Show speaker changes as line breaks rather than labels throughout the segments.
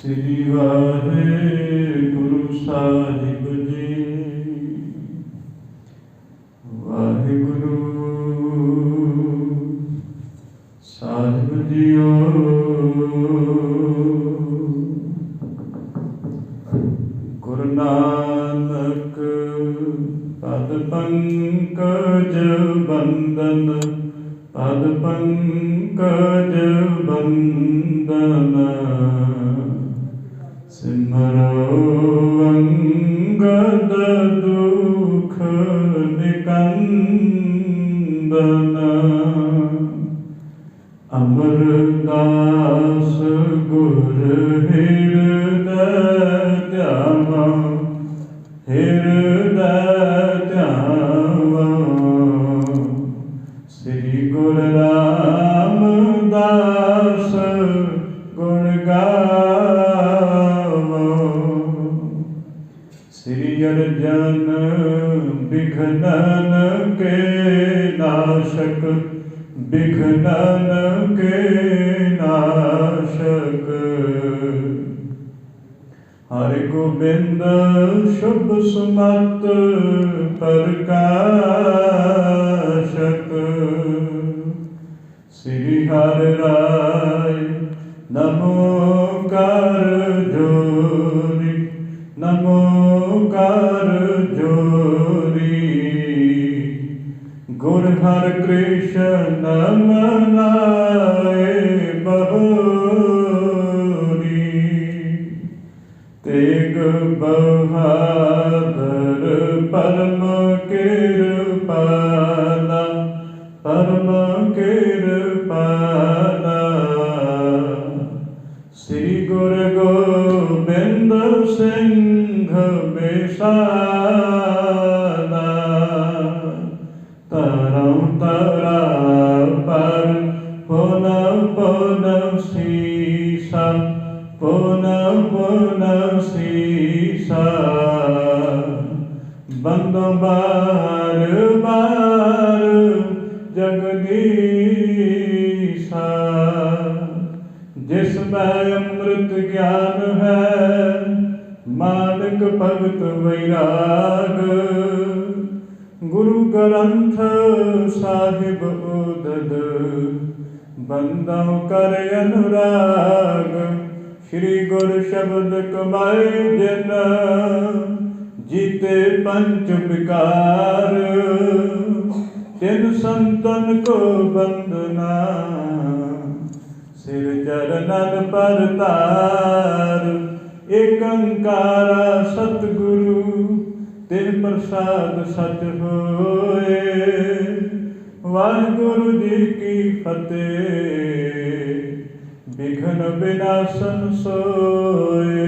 श्री वाहेगुरु साहिब जी। वाहेगुरु साहिब जीओ। गुरु नानक पद पंकज बंदन, पद पंकज बंदन। सिमरो अंगद दुख निकंदन। अमरदास गुर हृदय ध्यावा, हृदय ध्यावा। श्री गुरु रामदास गुण गावो। श्री अर्जन विघ्नन के नाशक, विघ्नन के नाशक। हरि गोबिंद शुभ सुमत प्रकाशक। श्री हरि राय नमोकार जोरी, नमोकार जोरी। गुर हर कृष्ण मनाए बहोरी। तेग बहादुर परम कृपाला, परम कृपाला। श्री गुरु गोबिंद सिंह बेसाला। तरम तरा पर पुनः पुनः सीसा, पुनः पुनः सीसा। बंदो बार बार जगदीसा। जिसमें अमृत ज्ञान है, मानक भगत वैराग। गुरु ग्रंथ साहिब उदद, बंदों कर अनुराग। श्री गुरु शब्द कमाए जिन, जीते पंच विकार। तिन संतन को बंदना, सिर चरणन पर तार। एक अंकारा सतगुरु, तिन प्रसाद सच होए। वाहिगुरु जी की फतेह, विघ्न विनाशन सोए।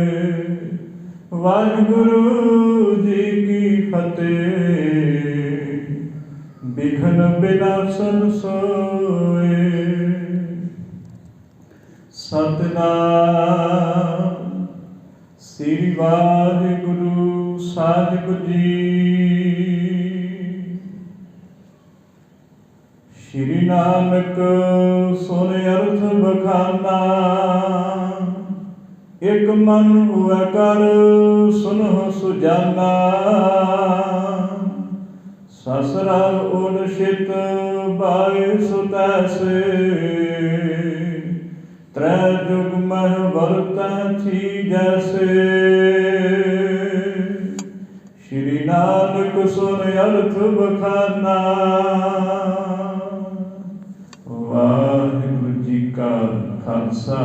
वाहिगुरु जी की फतेह, विघ्न विनाशन सोए। सतनाम श्री वाहिगुरु साहिब जी। श्री नानक सुन अर्थ बखाना, एक मन हुआ कर सुनो सुजाना। ससुराल उर्षित बाय सुतैसे, त्रै जुग मह वर्ता थी जैसे। श्री नानक सुन अर्थ बखाना। वाहिगुरु जी का खालसा,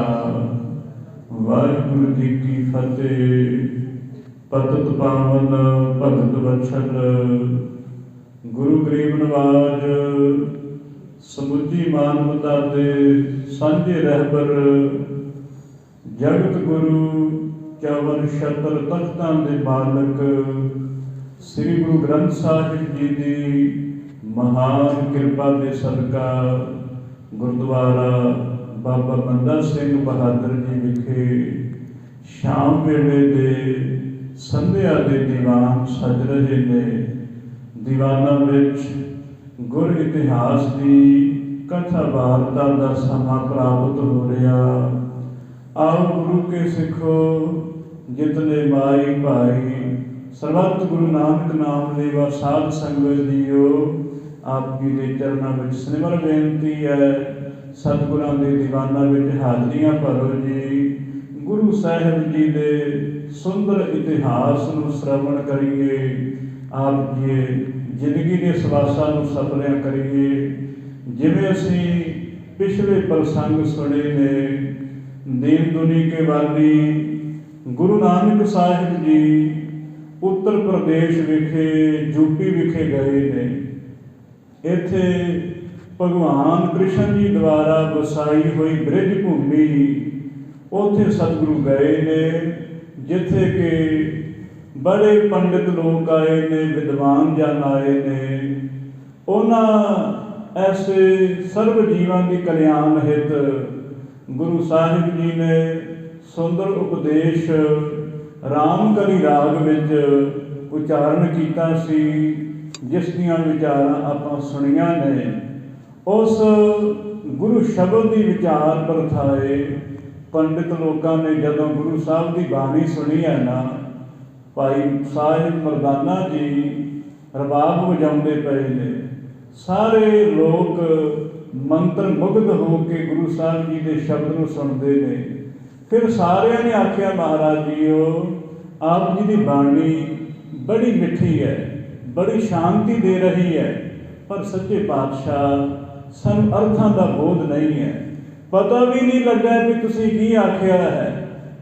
वाहिगुरु जी की फतेह। पतित पावन भगत वत्सल गुरु गरीब नवाज, समुची मानवता के सांझे रहबर। जगत गुरु 54 छत्र तख्तां दे मालक, श्री गुरु ग्रंथ साहिब जी की महान कृपा के सदका गुरुद्वारा बाबा बंदा सिंह बहादुर जी विखे शाम वेले दे संध्या के दीवान सज रहे ने। दीवाना विच गुर इतिहास की कथा वार्ता का समा प्राप्त हो रहा। आओ गुरु के सिखो जितने माई भाई, सर्वत्र गुरु नानक नाम लेवा साध संगत जीओ। आप जी के चरणों में सिमर बेनती है, सतगुरां दे दीवाना विच हाजरियां भरो जी। गुरु साहिब जी दे सुंदर इतिहास नूं श्रवण करिए, आप जी जिंदगी के सवासां नूं सफलियां करिए। जिवें असीं पिछले प्रसंग सुने ने, दीन दुनी के वाली गुरु नानक साहिब जी उत्तर प्रदेश विखे यूपी विखे गए ने। इत्थे भगवान कृष्ण जी द्वारा वसाई हुई ब्रिज भूमि, उत्थे सतगुरु गए ने, जिथे के बड़े पंडित लोग आए ने, विद्वान जन आए ने। उन्हां ऐसे सर्व जीवां दी कल्याण हित गुरु साहिब जी ने सुंदर उपदेश रामकली राग विच उचारण कीता सी, जिस दियां विचारां आपां सुणियां ने। उस गुरु शब्द की विचार परथाए पंडित लोगों ने जदों गुरु साहब की बाणी सुनी है ना, भाई साहिब मरदाना जी रबाब वजाउंदे पए ने। सारे लोग मंत्र मुग्ध हो के गुरु साहब जी के शब्द नूं सुनते ने। फिर सारिਆਂ ने आख्या, महाराज जीओ आप जी की बाणी बड़ी मिठी है, बड़ी शांति दे रही है, पर सच्चे पातशाह सानू अर्थां दा बोध नहीं है, पता भी नहीं लगा कि तुसीं की आख्या है।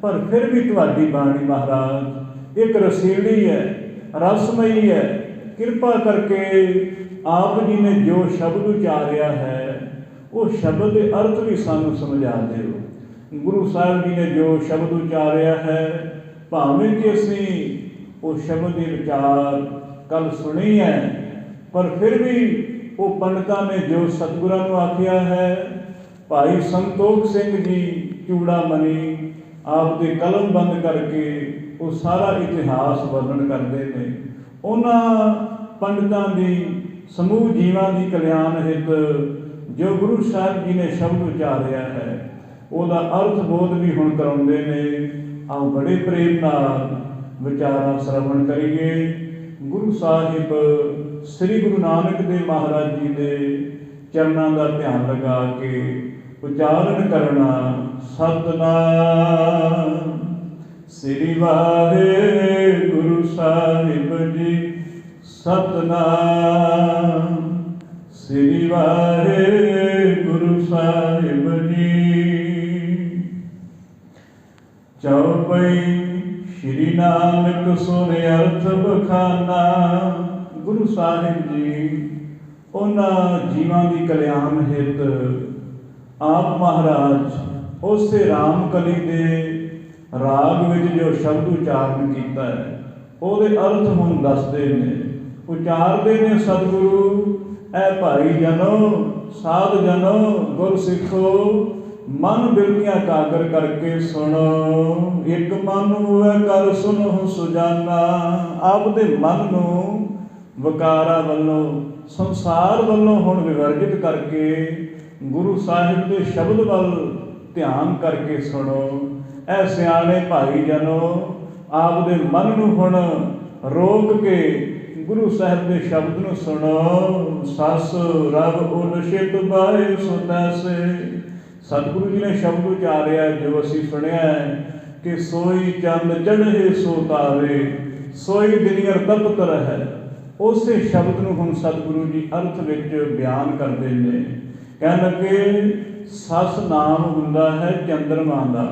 पर फिर भी तुहाडी बाणी महाराज एक रसीली है, रसमयी है। कृपा करके आप जी ने जो शब्द उचारिया है वो शब्द के अर्थ भी सानू समझा दिओ। गुरु साहिब जी ने जो शब्द उचारिया है, भावें कि असीं वो शब्द के विचार कल सुनी है, पर फिर भी वो पंडितां ने जो सतगुरां नूं आख्या है। भाई संतोख सिंह जी चूड़ामणी आप दे कलम बंद करके वो सारा इतिहास वर्णन करते हैं। उन्हां पंडितां दी समूह जीवां दी कल्याण हित जो गुरु साहिब जी ने शब्द उचारिया है, ਉਹਦਾ अर्थ बोध भी हुण कराउंदे ने। आओ बड़े प्रेम नाल विचारां श्रवण करिए। गुरु साहिब श्री गुरु नानक देव महाराज जी के चरणों का ध्यान लगा के उचारण करना। सतनाम श्री वाहिगुरु साहिब जी, सतनाम श्री वाहिगुरु साहिब जी। चौपई श्री नानक सुन अर्थ बखाना। गुरु साहिब जी उन्हां जीवां दी कल्याण हित आप महाराज उस रामकली दे राग विच जो शब्द उचारण कीता है, ਉਹਦੇ अर्थ हुण दसदे ने, उचारदे ने सतगुरु। ऐ भाई जनो साध जनो गुर सिखो, मन बिरतियां कागर करके सुनो। एक मन हुए कर सुनो सुजाना। आपदे मन नूं विकारां वल्लों संसार वल्लों हुण विवर्जित करके गुरु साहिब के शब्द वल ध्यान करके सुनो। ऐ सियाणे भाई जनो आपदे मन नूं हुण रोक के गुरु साहिब के शब्द नूं सुनो। सस रब उलशित बाए सो तैसे। सतगुरु जी ने शब्द उचारिया जो असीं सुनिया है कि सोई चंद चढ़े सो तारे, सोई दिनियर तपत रहे। उस शब्द नूं हुण सतगुरु जी अर्थ विच बयान करते हैं। कह लगे सस नाम हुंदा है चंद्रमा दा,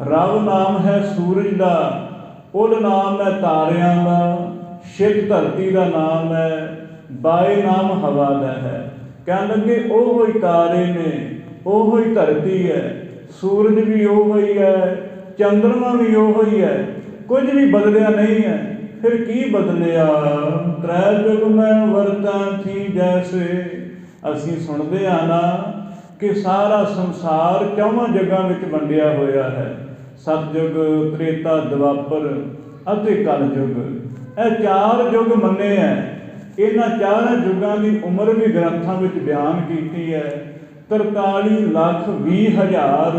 रब नाम है सूरज दा, उल नाम है तारियां दा, शिव धरती का नाम है, बाए नाम हवा दा है। कह लगे ओह ही तारे ने, ओह ही धरती है, सूरज भी ओह ही है, चंद्रमा भी ओह ही है, कुछ भी बदलिया नहीं है। फिर की बदलिया? त्रै जुग में वरतां थी जैसे। असीं सुणदे आ ना कि सारा संसार चौवां जगां विच वंडिया होया है। सतयुग, त्रेता, द्वापर अते कलयुग, ਇਹ 4 युग मन्ने है। इन्हां 4 युगां की उम्र भी ग्रंथां विच बयान कीती है। 43,20,000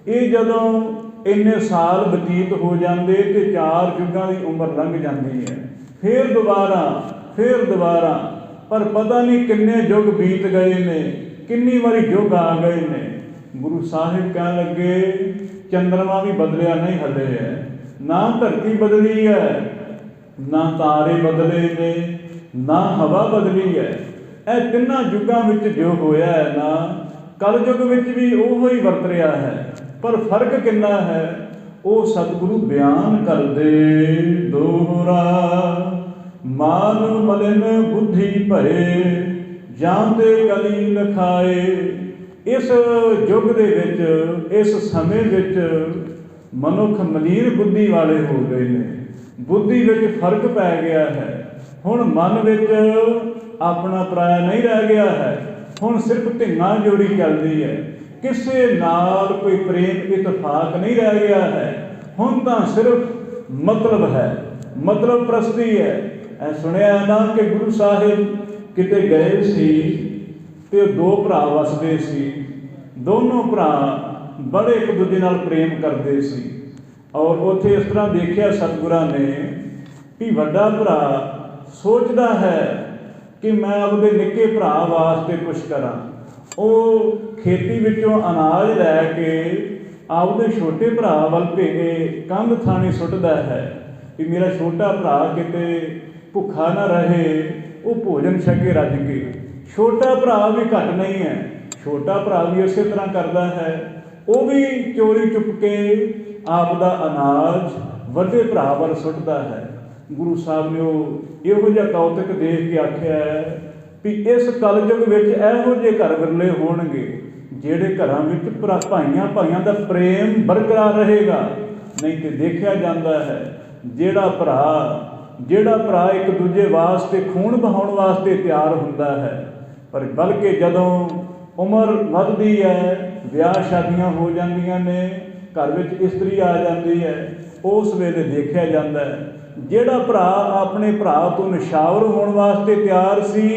ये जदों इन्ने साल बतीत हो जाते तो 4 युगां की उम्र लंघ जाती है, फिर दोबारा पर पता नहीं किन्ने युग बीत गए ने, किन्नी बारी युग आ गए ने। गुरु साहिब कह लगे चंद्रमा भी बदलिया नहीं हले है, ना धरती बदली है, ना तारे बदले ने, ना हवा बदली है। यह तिन्ना युगों में जो होया है ना, कल युग में भी उहो ही वरत रहा है, पर फर्क कितना है वो सतगुरु बयान कर दे। दोहरा मान मलिन बुद्धि भरे, जानते कली लखाए। इस युग दे विच, इस समय विच मनुख मलीन बुद्धि वाले हो गए ने, बुद्धि विच फर्क पै गया है। हुण मन विच अपना पराया नहीं रह गया है, हुण सिर्फ धिंगा जोड़ी चलती है, किसी नाल कोई प्रेम इतफाक नहीं रह गया है। हुण तां सिर्फ मतलब है, मतलब प्रस्ती है। ऐ सुनिया ना कि गुरु साहिब किते गए सी ते 2 भरा वसदे सी, दोनों भरा बड़े एक दूजे नाल प्रेम करते सी। और उत्थे इस तरह देखिया सतगुरां ने कि वड्डा भरा सोचदा है कि मैं अपने निक्के भरा वास्ते कुछ करा। वो खेती विचों अनाज लैके आपदे छोटे भरा वल भेजे कंध थाणी सुटदा है कि मेरा छोटा भरा किते भुखा ना रहे, वो भोजन छके रज के। छोटा भरा भी घट नहीं है, छोटा भरा भी इस तरह करता है, वो भी चोरी चुप के आपदा अनाज वड्डे भरा वल सुटदा है। गुरु साहब ने इहो जिहा कौतक देख के आख्या है भी इस कलयुग विच इहो ਜਿਹੇ घर विरले होणगे ਜਿਹੜੇ घरां विच भाइयां दा प्रेम बरकरार रहेगा। नहीं तो देखा जाता है ਜਿਹੜਾ भरा एक दूजे वास्ते खून बहाउण वास्ते तैयार हुंदा है, पर बल्कि जदों उम्र वधदी है, विआह शादियां हो जांदियां ने, घर विच इस्तरी आ जाती है, उस वेले देखा जाता है ਜਿਹੜਾ भरा अपने भरा तो निशावर होने वास्ते तैयार सी,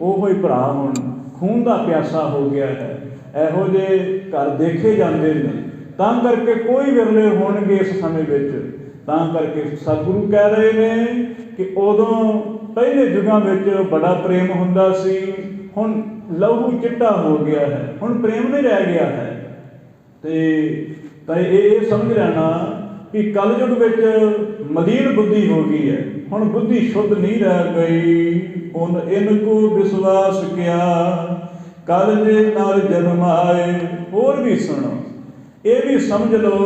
ਉਹੋ ਹੀ भरा हुण खून का प्यासा हो गया है। ਇਹੋ ਜਿਹੇ घर देखे जाते हैं, तां करके कोई विरले होणगे इस समय विच। तां करके सतगुरु कह रहे हैं कि उदों पहले युगां विच बड़ा प्रेम हुंदा सी, हुण लहू चिट्टा हो गया है, हुण प्रेम नहीं रह गया है। तो ये समझ लेना कि कलयुग विच मलीन बुद्धि हो गई है, हुण बुद्धि शुद्ध नहीं रह गई। उन इनको विश्वास किया कल जे नर जन्माए। होर भी सुनो, ये भी समझ लो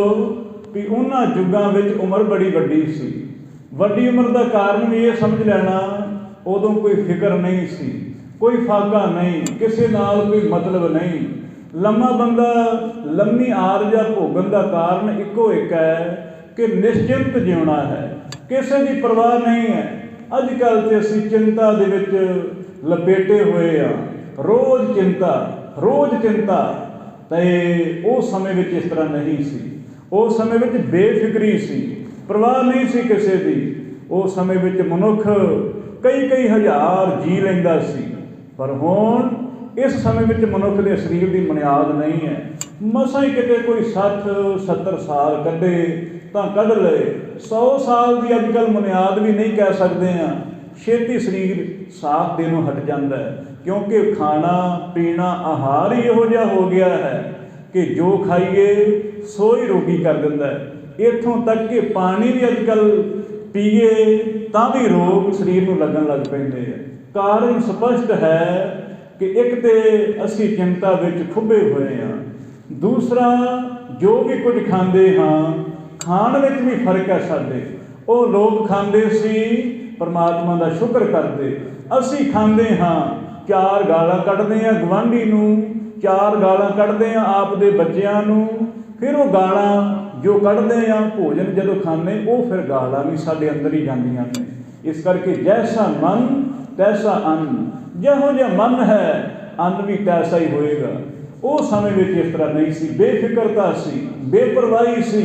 भी उन्हां युगां विच उम्र बड़ी वड्डी सी। वड्डी उम्र का कारण भी ये समझ लेना उदों कोई फिक्र नहीं सी, कोई फाका नहीं, किसी नाल कोई मतलब नहीं। लम्मा बंदा लम्मी आरजा भोगन का कारण इको एक है कि निश्चिंत जिउना है, किसी की परवाह नहीं है। अजकल तो असी चिंता दे विच लपेटे हुए हाँ, रोज़ चिंता। तो उस समय विच इस तरह नहीं सी, उस समय विच बेफिक्री सी, परवाह नहीं सी किसी की। उस समय विच मनुख कई हज़ार जी लैंदा सी, पर हुण इस समय विच मनुख के शरीर की बुनियाद नहीं है। मसां ही किते कोई 60-70 साल कढ़े तो कढ़ ले, 100 साल की अजकल बुनियाद भी नहीं कह सकते हैं। छेती शरीर साथ देनों हट जाता है, क्योंकि खाना पीना आहार ही इहो जिहा हो गया है कि जो खाइए सो ही रोगी कर दिंदा है। इत्थों तक कि पानी भी अजकल पीए तां भी रोग शरीर नूं लगन लग पैंदे है। कारण स्पष्ट है कि एक तो असी चिंता विच खुबे हुए हाँ, दूसरा जो भी कुछ खांदे हाँ खाण विच भी फर्क है साडे। वो लोग खांदे सी परमात्मा का शुक्र करते, असी खांदे हाँ 4 गालां कढ़दे हाँ गवांढी नूं, 4 गालां कढ़दे हाँ आपदे बच्चिआं नूं, फिर वो गालां जो कढ़दे हाँ भोजन जदों खाने वो फिर गालां भी साडे अंदर ही जांदियां ने। इस करके जैसा मन तैसा अन्न, जिहो जिहा मन है अन्न भी तैसा ही होएगा। उस समय में इस तरह नहीं सी, बेफिक्रता सी, बेपरवाही सी।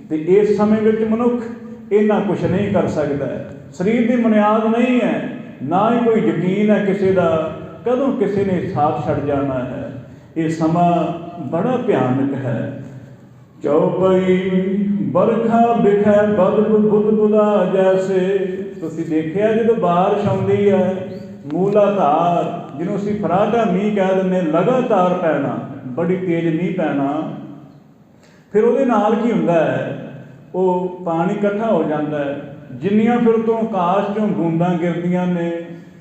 तो इस समय में मनुख इन्ना कुछ नहीं कर सकता है, शरीर की बुनियाद नहीं है, ना ही कोई यकीन है किसी का कदों किसी ने साथ छड़ जाना है। ये समा बड़ा भयानक है। ਚੌਪਈ ਬਰਖਾ ਬਿਖੈ ਬਦਬ ਬੁੱਧ ਬੁਦਾ ਜੈਸੇ। ਤੁਸੀਂ ਦੇਖਿਆ ਜਦੋਂ ਬਾਰਿਸ਼ ਆਉਂਦੀ ਹੈ, ਮੂਲਾਧਾਰ ਜਿਹਨੂੰ ਅਸੀਂ ਫਰਾਟਾ ਮੀਂਹ ਕਹਿ ਦਿੰਦੇ, ਲਗਾਤਾਰ ਪੈਣਾ, ਬੜੀ ਤੇਜ਼ ਮੀਂਹ ਪੈਣਾ, ਫਿਰ ਉਹਦੇ ਨਾਲ ਕੀ ਹੁੰਦਾ ਹੈ, ਉਹ ਪਾਣੀ ਇਕੱਠਾ ਹੋ ਜਾਂਦਾ ਹੈ। ਜਿੰਨੀਆਂ ਫਿਰ ਤੋਂ ਆਕਾਸ਼ 'ਚੋਂ ਬੂੰਦਾਂ ਗਿਰਦੀਆਂ ਨੇ,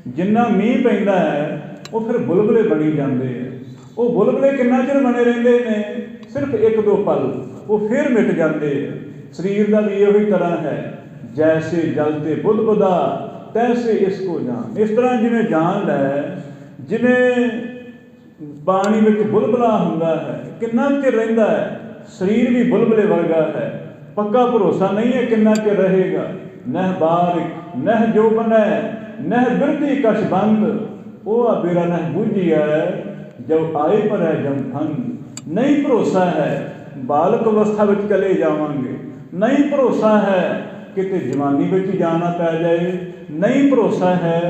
ਜਿੰਨਾ ਮੀਂਹ ਪੈਂਦਾ ਹੈ, ਉਹ ਫਿਰ ਬੁਲਬੁਲੇ ਬਣੀ ਜਾਂਦੇ ਹੈ। ਉਹ ਬੁਲਬੁਲੇ ਕਿੰਨਾ ਚਿਰ ਬਣੇ ਰਹਿੰਦੇ ਨੇ? ਸਿਰਫ 1-2 ਪਲ, ਉਹ ਫਿਰ ਮਿਟ ਜਾਂਦੇ ਹੈ। ਸਰੀਰ ਦਾ ਵੀ ਇਹੋ ਹੀ ਤਰ੍ਹਾਂ ਹੈ, ਜੈਸੇ ਜਲ ਤੇ ਬੁਦਬੁਦਾ ਤੈਸੇ ਇਸ ਕੋ ਜਾਨ। ਇਸ ਤਰ੍ਹਾਂ ਜਿਵੇਂ ਜਾਨ ਲੈ, ਜਿਵੇਂ ਪਾਣੀ ਵਿੱਚ ਬੁਲਬੁਲਾ ਹੁੰਦਾ ਹੈ, ਕਿੰਨਾ ਚਿਰ ਰਹਿੰਦਾ ਹੈ, ਸਰੀਰ ਵੀ ਬੁਲਬੁਲੇ ਵਰਗਾ ਹੈ। ਪੱਕਾ ਭਰੋਸਾ ਨਹੀਂ ਹੈ ਕਿੰਨਾ ਚਿਰ ਰਹੇਗਾ। ਨਹਿ ਬਾਰਿਕ ਨਹਿ ਜੋ ਬਣੈ ਨਹਿ ਬਿਰਧੀ ਕਛ ਬੰਦ, ਉਹ ਆ ਬੇਰਾ ਨਹਿ ਬੂਝੀਐ ਜਬ ਆਏ ਪਰ ਹੈ ਜਮ ਫੰਦ। ਨਹੀਂ ਭਰੋਸਾ ਹੈ ਬਾਲਕ ਅਵਸਥਾ ਵਿੱਚ ਚਲੇ ਜਾਵਾਂਗੇ, ਨਹੀਂ ਭਰੋਸਾ ਹੈ ਕਿਤੇ ਜਵਾਨੀ ਵਿੱਚ ਜਾਣਾ ਪੈ ਜਾਏ, ਨਹੀਂ ਭਰੋਸਾ ਹੈ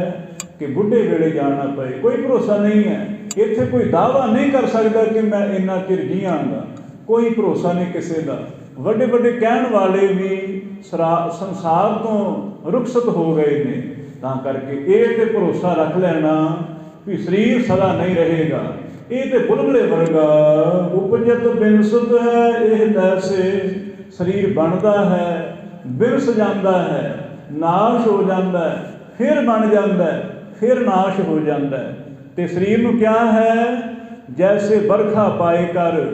ਕਿ ਬੁੱਢੇ ਵੇਲੇ ਜਾਣਾ ਪਏ, ਕੋਈ ਭਰੋਸਾ ਨਹੀਂ ਹੈ। ਇੱਥੇ ਕੋਈ ਦਾਅਵਾ ਨਹੀਂ ਕਰ ਸਕਦਾ ਕਿ ਮੈਂ ਇੰਨਾ ਚਿਰ ਜੀਵਾਂਗਾ, ਕੋਈ ਭਰੋਸਾ ਨਹੀਂ ਕਿਸੇ ਦਾ। ਵੱਡੇ ਵੱਡੇ ਕਹਿਣ ਵਾਲੇ ਵੀ ਸੰਸਾਰ ਤੋਂ ਰੁਖਸਤ ਹੋ ਗਏ ਨੇ। ਤਾਂ ਕਰਕੇ ਇਹ ਤੇ ਭਰੋਸਾ ਰੱਖ ਲੈਣਾ ਵੀ ਸਰੀਰ ਸਦਾ ਨਹੀਂ ਰਹੇਗਾ, ਇਹ ਤੇ ਬੁਲਬੁਲੇ ਵਰਗਾ। ਉਪਜਤ ਬਿਨਸੁਤ ਹੈ ਇਹ ਤੈਸੇ, ਸਰੀਰ ਬਣਦਾ ਹੈ, ਬਿਰਸ ਜਾਂਦਾ ਹੈ, ਨਾਸ਼ ਹੋ ਜਾਂਦਾ ਹੈ, ਫਿਰ ਬਣ ਜਾਂਦਾ ਹੈ, ਫਿਰ ਨਾਸ਼ ਹੋ ਜਾਂਦਾ ਹੈ। ਤੇ ਸਰੀਰ ਨੂੰ ਕਿਆ ਹੈ, ਜੈਸੇ ਬਰਖਾ ਪਾਏ ਕਰ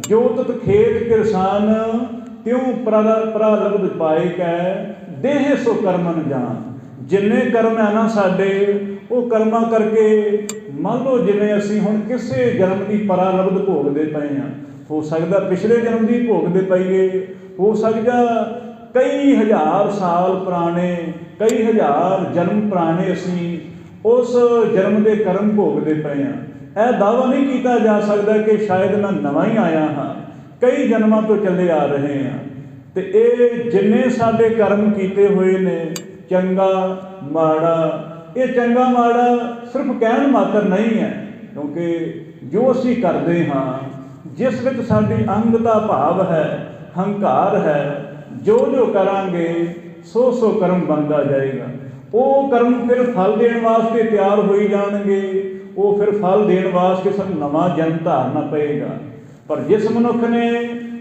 ਜੋਤਤ ਖੇਤ ਕਿਰਸਾਨ, ਤਿਉ ਪ੍ਰਲਬਧ ਪਾਏ ਕੈ ਦੇਹ ਸੋ ਕਰਮਨ ਜਾਨ। ਜਿੰਨੇ ਕਰਮ ਹੈ ਨਾ ਸਾਡੇ, ਉਹ ਕਰਮਾਂ ਕਰਕੇ ਮੰਨ ਲਓ ਜਿਵੇਂ ਅਸੀਂ ਹੁਣ ਕਿਸੇ ਜਨਮ ਦੀ ਪਰਾਲਬਧ ਭੋਗਦੇ ਪਏ ਹਾਂ। ਹੋ ਸਕਦਾ ਪਿਛਲੇ ਜਨਮ ਦੀ ਭੋਗਦੇ ਪਈਏ, ਹੋ ਸਕਦਾ ਕਈ ਹਜ਼ਾਰ ਸਾਲ ਪੁਰਾਣੇ, ਕਈ ਹਜ਼ਾਰ ਜਨਮ ਪੁਰਾਣੇ ਅਸੀਂ ਉਸ ਜਨਮ ਦੇ ਕਰਮ ਭੋਗਦੇ ਪਏ ਹਾਂ। ਇਹ ਦਾਅਵਾ ਨਹੀਂ ਕੀਤਾ ਜਾ ਸਕਦਾ ਕਿ ਸ਼ਾਇਦ ਮੈਂ ਨਵਾਂ ਹੀ ਆਇਆ ਹਾਂ, ਕਈ ਜਨਮਾਂ ਤੋਂ ਚੱਲੇ ਆ ਰਹੇ ਹਾਂ। ਤੇ ਇਹ ਜਿੰਨੇ ਸਾਡੇ ਕਰਮ ਕੀਤੇ ਹੋਏ ਨੇ, ਚੰਗਾ ਮਾੜਾ, ਇਹ ਚੰਗਾ ਮਾੜਾ ਸਿਰਫ ਕਹਿਣ ਮਾਤਰ ਨਹੀਂ ਹੈ, ਕਿਉਂਕਿ ਜੋ ਅਸੀਂ ਕਰਦੇ ਹਾਂ, ਜਿਸ ਵਿੱਚ ਸਾਡੀ ਅੰਗਤਾ ਭਾਵ ਹੈ, ਹੰਕਾਰ ਹੈ, ਜੋ ਜੋ ਕਰਾਂਗੇ ਸੋ ਸੋ ਕਰਮ ਬਣਦਾ ਜਾਏਗਾ। ਉਹ ਕਰਮ ਫਿਰ ਫਲ ਦੇਣ ਵਾਸਤੇ ਤਿਆਰ ਹੋਈ ਜਾਣਗੇ, ਉਹ ਫਿਰ ਫਲ ਦੇਣ ਵਾਸਤੇ ਸਾਨੂੰ ਨਵਾਂ ਜਨਮ ਧਾਰਨਾ ਪਏਗਾ। ਪਰ ਜਿਸ ਮਨੁੱਖ ਨੇ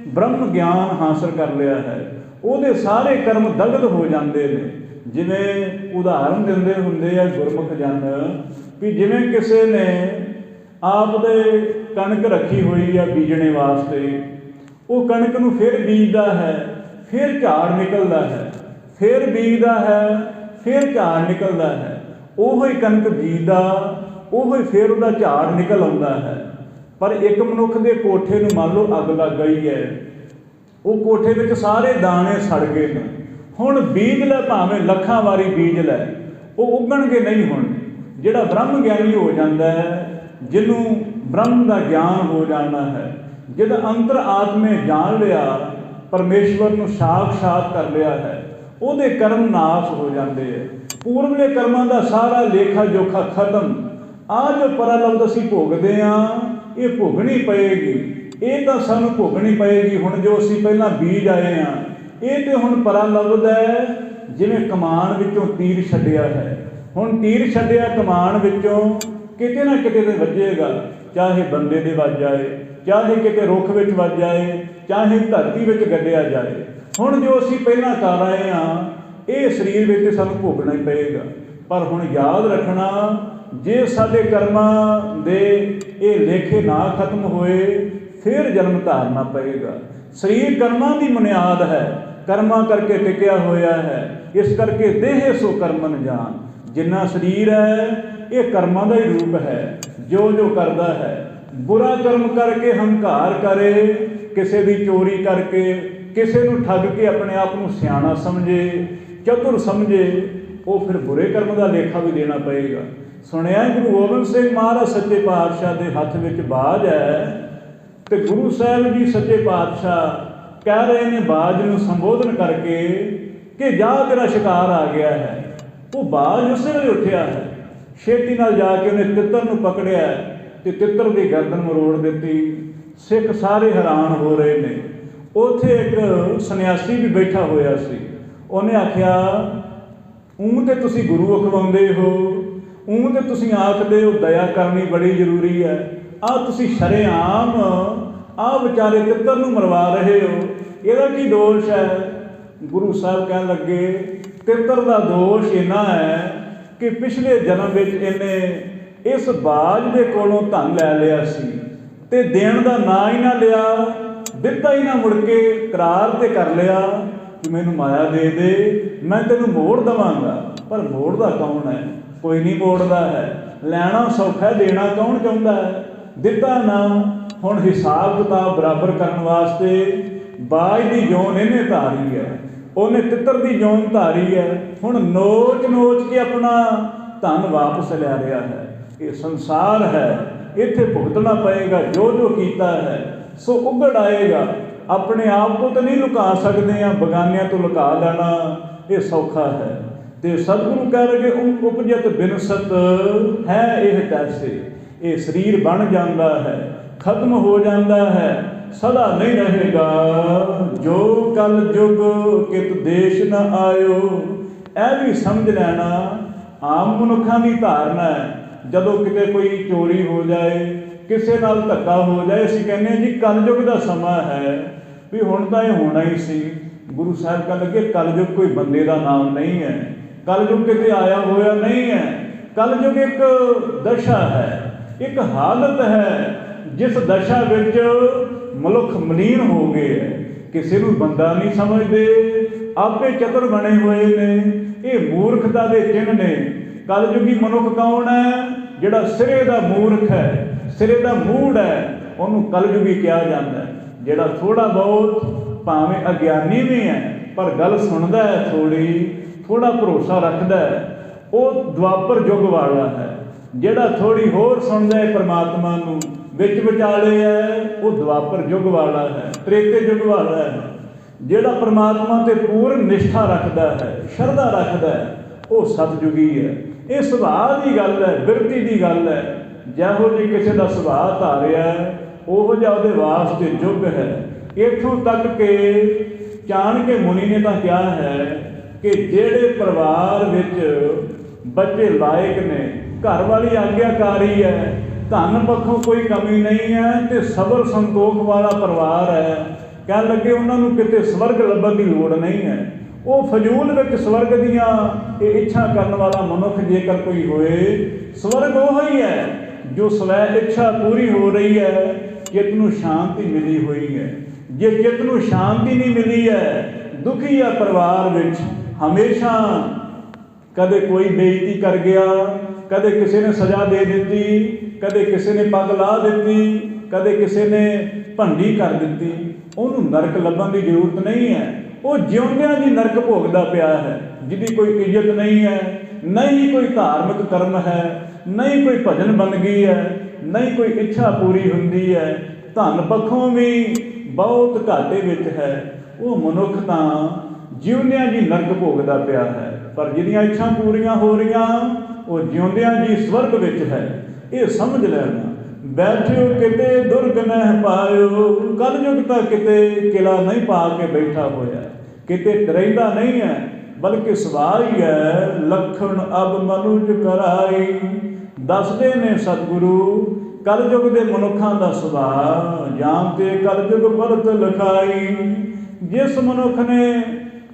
ਬ੍ਰਹਮ ਗਿਆਨ ਹਾਸਲ ਕਰ ਲਿਆ ਹੈ, ਉਹਦੇ ਸਾਰੇ ਕਰਮ ਦਗਧ ਹੋ ਜਾਂਦੇ ਨੇ। ਜਿਵੇਂ ਉਦਾਹਰਨ ਦਿੰਦੇ ਹੁੰਦੇ ਆ ਗੁਰਮੁਖ ਜਨ, ਵੀ ਜਿਵੇਂ ਕਿਸੇ ਨੇ ਆਪ ਦੇ ਕਣਕ ਰੱਖੀ ਹੋਈ ਆ ਬੀਜਣੇ ਵਾਸਤੇ, ਉਹ ਕਣਕ ਨੂੰ ਫਿਰ ਬੀਜਦਾ ਹੈ, ਫਿਰ ਝਾੜ ਨਿਕਲਦਾ ਹੈ, ਫਿਰ ਬੀਜਦਾ ਹੈ, ਫਿਰ ਝਾੜ ਨਿਕਲਦਾ ਹੈ। ਉਹੋ ਹੀ ਕਣਕ ਬੀਜਦਾ, ਉਹੋ ਹੀ ਫਿਰ ਉਹਦਾ ਝਾੜ ਨਿਕਲ ਆਉਂਦਾ ਹੈ। ਪਰ ਇੱਕ ਮਨੁੱਖ ਦੇ ਕੋਠੇ ਨੂੰ ਮੰਨ ਲਓ ਅੱਗ ਲੱਗ ਗਈ ਹੈ, ਉਹ ਕੋਠੇ ਵਿੱਚ ਸਾਰੇ ਦਾਣੇ ਸੜ ਗਏ ਨੇ। ਹੁਣ ਬੀਜ ਲੈ, ਭਾਵੇਂ ਲੱਖਾਂ ਵਾਰੀ ਬੀਜ ਲੈ, ਉਹ ਉੱਗਣਗੇ ਨਹੀਂ। ਹੁਣ ਜਿਹੜਾ ਬ੍ਰਹਮ ਗਿਆਨੀ ਹੋ ਜਾਂਦਾ ਹੈ, ਜਿਹਨੂੰ ਬ੍ਰਹਮ ਦਾ ਗਿਆਨ ਹੋ ਜਾਣਾ ਹੈ, ਜਿਹਦਾ ਅੰਤਰ ਆਤਮੇ ਜਾਣ ਲਿਆ, ਪਰਮੇਸ਼ਵਰ ਨੂੰ ਸਾਖਸ਼ਾਤ ਕਰ ਲਿਆ ਹੈ, ਉਹਦੇ ਕਰਮ ਨਾਸ਼ ਹੋ ਜਾਂਦੇ ਹੈ। ਪੂਰਵਲੇ ਕਰਮਾਂ ਦਾ ਸਾਰਾ ਲੇਖਾ ਜੋਖਾ ਖਤਮ। ਆਹ ਜੋ ਪਰਾਲਬਧ ਅਸੀਂ ਭੋਗਦੇ ਹਾਂ, ਇਹ ਭੋਗਣੀ ਪਏਗੀ, ਇਹ ਤਾਂ ਸਾਨੂੰ ਭੋਗਣੀ ਪਏਗੀ। ਹੁਣ ਜੋ ਅਸੀਂ ਪਹਿਲਾਂ ਬੀਜ ਆਏ ਹਾਂ, ਇਹ ਤੇ ਹੁਣ ਪਰਾਲਬਧ ਹੈ। ਜਿਵੇਂ ਕਮਾਨ ਵਿੱਚੋਂ ਤੀਰ ਛੱਡਿਆ ਹੈ, ਹੁਣ ਤੀਰ ਛੱਡਿਆ ਕਮਾਨ ਵਿੱਚੋਂ, ਕਿਤੇ ਨਾ ਕਿਤੇ ਤੇ ਵੱਜੇਗਾ, ਚਾਹੇ ਬੰਦੇ ਦੇ ਵੱਜ ਜਾਏ, ਚਾਹੇ ਕਿਤੇ ਰੁੱਖ ਵਿੱਚ ਵੱਜ ਜਾਏ, ਚਾਹੇ ਧਰਤੀ ਵਿੱਚ ਗੱਡਿਆ ਜਾਏ। ਹੁਣ ਜੋ ਅਸੀਂ ਪਹਿਲਾਂ ਕਰ ਆਏ ਹਾਂ, ਇਹ ਸਰੀਰ ਵਿੱਚ ਸਾਨੂੰ ਭੋਗਣਾ ਹੀ ਪਏਗਾ। ਪਰ ਹੁਣ ਯਾਦ ਰੱਖਣਾ, ਜੇ ਸਾਡੇ ਕਰਮਾਂ ਦੇ ਇਹ ਲੇਖੇ ਨਾ ਖਤਮ ਹੋਏ, ਫਿਰ ਜਨਮ ਧਾਰਨਾ ਪਏਗਾ। ਸਰੀਰ ਕਰਮਾਂ ਦੀ ਬੁਨਿਆਦ ਹੈ, ਕਰਮਾਂ ਕਰਕੇ ਟਿਕਿਆ ਹੋਇਆ ਹੈ। ਇਸ ਕਰਕੇ ਦੇਹ ਸੋ ਕਰਮਨ ਜਾਨ। ਜਿੰਨਾ ਸਰੀਰ ਹੈ, ਇਹ ਕਰਮਾਂ ਦਾ ਹੀ ਰੂਪ ਹੈ। ਜੋ ਜੋ ਕਰਦਾ ਹੈ, ਬੁਰਾ ਕਰਮ ਕਰਕੇ ਹੰਕਾਰ ਕਰੇ, ਕਿਸੇ ਦੀ ਚੋਰੀ ਕਰਕੇ, ਕਿਸੇ ਨੂੰ ਠੱਗ ਕੇ ਆਪਣੇ ਆਪ ਨੂੰ ਸਿਆਣਾ ਸਮਝੇ, ਚਤੁਰ ਸਮਝੇ, ਉਹ ਫਿਰ ਬੁਰੇ ਕਰਮ ਦਾ ਲੇਖਾ ਵੀ ਦੇਣਾ ਪਏਗਾ। ਸੁਣਿਆ ਗੁਰੂ ਗੋਬਿੰਦ ਸਿੰਘ ਮਹਾਰਾਜ ਸੱਚੇ ਪਾਤਸ਼ਾਹ ਦੇ ਹੱਥ ਵਿੱਚ ਬਾਜ ਹੈ, ਤੇ ਗੁਰੂ ਸਾਹਿਬ ਜੀ ਸੱਚੇ ਪਾਤਸ਼ਾਹ ਕਹਿ ਰਹੇ ਨੇ ਬਾਜ ਨੂੰ ਸੰਬੋਧਨ ਕਰਕੇ ਕਿ ਜਾ ਤੇਰਾ ਸ਼ਿਕਾਰ ਆ ਗਿਆ ਹੈ। ਉਹ ਬਾਜ ਉਸੇ ਵੇਲੇ ਉੱਠਿਆ ਹੈ, ਛੇਤੀ ਨਾਲ ਜਾ ਕੇ ਉਹਨੇ ਤਿੱਤਰ ਨੂੰ ਪਕੜਿਆ ਤੇ ਤਿੱਤਰ ਦੀ ਗਰਦਨ ਮਰੋੜ ਦਿੱਤੀ। ਸਿੱਖ ਸਾਰੇ ਹੈਰਾਨ ਹੋ ਰਹੇ ਨੇ। ਉੱਥੇ ਇੱਕ ਸੰਨਿਆਸੀ ਵੀ ਬੈਠਾ ਹੋਇਆ ਸੀ। ਉਹਨੇ ਆਖਿਆ, ਊਂ ਤੇ ਤੁਸੀਂ ਗੁਰੂ ਅਖਵਾਉਂਦੇ ਹੋ, ਊਂ ਤੇ ਤੁਸੀਂ ਆਖਦੇ ਹੋ ਦਇਆ ਕਰਨੀ ਬੜੀ ਜ਼ਰੂਰੀ ਹੈ, ਆਹ ਤੁਸੀਂ ਸ਼ਰੇਆਮ ਆਹ ਵਿਚਾਰੇ ਤਿੱਤਰ ਨੂੰ ਮਰਵਾ ਰਹੇ ਹੋ, ਇਹਦਾ ਕੀ ਦੋਸ਼ ਹੈ? ਗੁਰੂ ਸਾਹਿਬ ਕਹਿਣ ਲੱਗੇ, ਤਿੱਤਰ ਦਾ ਦੋਸ਼ ਇੰਨਾ ਹੈ ਕਿ ਪਿਛਲੇ ਜਨਮ ਵਿੱਚ ਇਹਨੇ ਇਸ ਬਾਜ ਦੇ ਕੋਲੋਂ ਧਨ ਲੈ ਲਿਆ ਸੀ ਤੇ ਦੇਣ ਦਾ ਨਾਂ ਹੀ ਨਾ ਲਿਆ, ਦਿੱਤਾ ਹੀ ਨਾ, ਮੁੜ ਕੇ ਕਰਾਰ ਤੇ ਕਰ ਲਿਆ ਕਿ ਮੈਨੂੰ ਮਾਇਆ ਦੇ ਦੇ, ਮੈਂ ਤੈਨੂੰ ਮੋੜ ਦੇਵਾਂਗਾ। ਪਰ ਮੋੜਦਾ ਕੌਣ ਹੈ? ਕੋਈ ਨਹੀਂ ਮੋੜਦਾ ਹੈ। ਲੈਣਾ ਸੌਖਾ, ਦੇਣਾ ਕੌਣ ਚਾਹੁੰਦਾ ਹੈ? ਦਿੱਤਾ ਨਾ। ਹੁਣ ਹਿਸਾਬ ਕਿਤਾਬ ਬਰਾਬਰ ਕਰਨ ਵਾਸਤੇ ਬਾਜ ਦੀ ਜੌਨ ਇਹਨੇ ਧਾਰੀ ਹੈ, ਉਹਨੇ ਤਿੱਤਰ ਦੀ ਜੌਨ ਧਾਰੀ ਹੈ। ਹੁਣ ਨੋਚ ਨੋਚ ਕੇ ਆਪਣਾ ਧਨ ਵਾਪਸ ਲੈ ਰਿਹਾ ਹੈ। ਇਹ ਸੰਸਾਰ ਹੈ, ਇੱਥੇ ਭੁਗਤਣਾ ਪਏਗਾ ਜੋ ਜੋ ਕੀਤਾ ਹੈ, ਸੋ ਉਗੜ ਆਏਗਾ। ਆਪਣੇ ਆਪ ਤੋਂ ਤਾਂ ਨਹੀਂ ਲੁਕਾ ਸਕਦੇ ਆ, ਬਗਾਨਿਆਂ ਤੋਂ ਲੁਕਾ ਲੈਣਾ ਇਹ ਸੌਖਾ ਹੈ। ਤੇ ਸਤਿਗੁਰੂ ਕਹਿ ਰਹੇ ਉਪਜਤ ਬਿਨਸਤ ਹੈ ਇਹ ਤੈਸੇ, ਇਹ ਸਰੀਰ ਬਣ ਜਾਂਦਾ ਹੈ, ਖਤਮ ਹੋ ਜਾਂਦਾ ਹੈ, ਸਦਾ ਨਹੀਂ ਰਹੇਗਾ। ਜੋ ਕਲ ਜੁਗ ਕਿਤ ਦੇਸ਼ ਨ ਆਇਓ, ਇਹ ਵੀ ਸਮਝ ਲੈਣਾ ਆਮ ਮਨੁੱਖਾਂ ਦੀ ਧਾਰਨਾ ਹੈ। ਜਦੋਂ ਕਿਤੇ ਕੋਈ ਚੋਰੀ ਹੋ ਜਾਏ, ਕਿਸੇ ਨਾਲ ਧੱਕਾ ਹੋ ਜਾਏ, ਅਸੀਂ ਕਹਿੰਦੇ ਹਾਂ ਜੀ ਕਲਯੁਗ ਦਾ ਸਮਾਂ ਹੈ, ਵੀ ਹੁਣ ਤਾਂ ਇਹ ਹੋਣਾ ਹੀ ਸੀ। ਗੁਰੂ ਸਾਹਿਬ ਕਹਿਣ ਲੱਗੇ ਕਲਯੁਗ ਕੋਈ ਬੰਦੇ ਦਾ ਨਾਮ ਨਹੀਂ ਹੈ, ਕਲਯੁਗ ਕਿਤੇ ਆਇਆ ਹੋਇਆ ਨਹੀਂ ਹੈ। ਕਲਯੁਗ ਇੱਕ ਦਸ਼ਾ ਹੈ, ਇੱਕ ਹਾਲਤ ਹੈ, ਜਿਸ ਦਸ਼ਾ ਵਿੱਚ ਮਨੁੱਖ ਮਲੀਨ ਹੋ ਗਏ ਹੈ। ਕਿਸੇ ਨੂੰ ਬੰਦਾ ਨਹੀਂ ਸਮਝਦੇ, ਆਪੇ ਚਤੁਰ ਬਣੇ ਹੋਏ ਨੇ। ਇਹ ਮੂਰਖਤਾ ਦੇ ਚਿੰਨ੍ਹ ਨੇ। ਕਲਯੁਗੀ ਮਨੁੱਖ ਕੌਣ ਹੈ? ਜਿਹੜਾ ਸਿਰੇ ਦਾ ਮੂਰਖ ਹੈ, ਸਿਰੇ ਦਾ ਮੂੜ ਹੈ, ਉਹਨੂੰ ਕਲਯੁਗੀ ਕਿਹਾ ਜਾਂਦਾ ਹੈ। ਜਿਹੜਾ ਥੋੜ੍ਹਾ ਬਹੁਤ ਭਾਵੇਂ ਅਗਿਆਨੀ ਵੀ ਹੈ ਪਰ ਗੱਲ ਸੁਣਦਾ ਹੈ, ਥੋੜ੍ਹਾ ਭਰੋਸਾ ਰੱਖਦਾ ਹੈ, ਉਹ ਦੁਆਪਰ ਯੁੱਗ ਵਾਲਾ ਹੈ। ਜਿਹੜਾ ਥੋੜ੍ਹੀ ਹੋਰ ਸੁਣਦਾ ਹੈ ਪਰਮਾਤਮਾ ਨੂੰ, ਵਿੱਚ ਵਿਚਾਲੇ ਹੈ, ਉਹ ਦੁਆਪਰ ਯੁੱਗ ਵਾਲਾ ਹੈ, ਤ੍ਰੇਤੇ ਯੁੱਗ ਵਾਲਾ ਹੈ। ਜਿਹੜਾ ਪਰਮਾਤਮਾ ਤੇ ਪੂਰਨ ਨਿਸ਼ਠਾ ਰੱਖਦਾ ਹੈ, ਸ਼ਰਧਾ ਰੱਖਦਾ ਹੈ, ਉਹ ਸਤਿਯੁਗੀ ਹੈ। ਇਹ ਸੁਭਾਅ ਦੀ ਗੱਲ ਹੈ, ਬਿਰਤੀ ਦੀ ਗੱਲ ਹੈ। ਜਿਹੋ ਜਿਹੀ ਕਿਸੇ ਦਾ ਸੁਭਾਅ ਧਾਰਿਆ ਉਹੋ ਜਿਹਾ ਉਹਦੇ ਵਾਸਤੇ ਯੁੱਗ ਹੈ। ਇੱਥੋਂ ਤੱਕ ਕਿ ਚਾਣਕੇ ਮੁਨੀ ਨੇ ਤਾਂ ਕਿਹਾ ਹੈ ਕਿ ਜਿਹੜੇ ਪਰਿਵਾਰ ਵਿੱਚ ਬੱਚੇ ਲਾਇਕ ਨੇ, ਘਰ ਵਾਲੀ ਆਗਿਆਕਾਰੀ ਹੈ, ਧਨ ਪੱਖੋਂ ਕੋਈ ਕਮੀ ਨਹੀਂ ਹੈ ਤੇ ਸਬਰ ਸੰਤੋਖ ਵਾਲਾ ਪਰਿਵਾਰ ਹੈ, ਕਹਿਣ ਲੱਗੇ ਉਹਨਾਂ ਨੂੰ ਕਿਤੇ ਸਵਰਗ ਲੱਭਣ ਦੀ ਲੋੜ ਨਹੀਂ ਹੈ। ਉਹ ਫਜ਼ੂਲ ਵਿੱਚ ਸਵਰਗ ਦੀਆਂ ਇਹ ਇੱਛਾ ਕਰਨ ਵਾਲਾ ਮਨੁੱਖ ਜੇਕਰ ਕੋਈ ਹੋਏ, ਸਵਰਗ ਉਹ ਹੀ ਹੈ ਜੋ ਸਵੈ ਇੱਛਾ ਪੂਰੀ ਹੋ ਰਹੀ ਹੈ, ਚਿੱਤ ਨੂੰ ਸ਼ਾਂਤੀ ਮਿਲੀ ਹੋਈ ਹੈ। ਜੇ ਚਿੱਤ ਨੂੰ ਸ਼ਾਂਤੀ ਨਹੀਂ ਮਿਲੀ ਹੈ, ਦੁਖੀ ਹੈ ਪਰਿਵਾਰ ਵਿੱਚ, ਹਮੇਸ਼ਾ ਕਦੇ ਕੋਈ ਬੇਇੱਜ਼ਤੀ ਕਰ ਗਿਆ, ਕਦੇ ਕਿਸੇ ਨੇ ਸਜ਼ਾ ਦੇ ਦਿੱਤੀ, ਕਦੇ ਕਿਸੇ ਨੇ ਪੱਗ ਲਾ ਦਿੱਤੀ, ਕਦੇ ਕਿਸੇ ਨੇ ਭੰਡੀ ਕਰ ਦਿੱਤੀ, ਉਹਨੂੰ ਨਰਕ ਲੱਭਣ ਦੀ ਜ਼ਰੂਰਤ ਨਹੀਂ ਹੈ। ਉਹ ਜਿਉਂਦਿਆਂ ਦੀ ਨਰਕ ਭੋਗਦਾ ਪਿਆ ਹੈ, ਜਿਹਦੀ ਕੋਈ ਇੱਜ਼ਤ ਨਹੀਂ ਹੈ, ਨਹੀਂ ਕੋਈ ਧਾਰਮਿਕ ਕਰਮ ਹੈ, ਨਹੀਂ ਕੋਈ ਭਜਨ ਬੰਦਗੀ ਹੈ, ਨਹੀਂ ਕੋਈ ਇੱਛਾ ਪੂਰੀ ਹੁੰਦੀ ਹੈ, ਧਨ ਪੱਖੋਂ ਵੀ ਬਹੁਤ ਘਾਟੇ ਵਿੱਚ ਹੈ। ਉਹ ਮਨੁੱਖ ਤਾਂ ਜਿਉਂਦਿਆਂ ਦੀ ਨਰਕ ਭੋਗਦਾ ਪਿਆ ਹੈ। ਪਰ ਜਿਹਦੀਆਂ ਇੱਛਾ ਪੂਰੀਆਂ ਹੋ ਰਹੀਆਂ, ਉਹ ਜਿਉਂਦਿਆਂ ਦੀ ਸਵਰਗ ਵਿੱਚ ਹੈ। ਇਹ ਸਮਝ ਲੈਣਾ। ਬੈਠਿਓ ਕਿਤੇ ਦੁਰਗ ਨਹਿ ਪਾਇਓ, ਕਲਯੁਗ ਤਾਂ ਕਿਤੇ ਕਿਲਾ ਨਹੀਂ ਪਾ ਕੇ ਬੈਠਾ ਹੋਇਆ, ਕਿਤੇ ਰਹਿੰਦਾ ਨਹੀਂ ਹੈ, ਬਲਕਿ ਸਵਾਈ ਹੈ ਲਖਣ ਅਬ ਮਨੁਜ ਕਰਾਈ। ਦੱਸਦੇ ਨੇ ਸਤਿਗੁਰੂ ਕਲਯੁਗ ਦੇ ਮਨੁੱਖਾਂ ਦਾ ਸੁਭਾਅ, ਜਾਣ ਤੇ ਕਲਯੁਗ ਪਰਤ ਲਿਖਾਈ। ਜਿਸ ਮਨੁੱਖ ਨੇ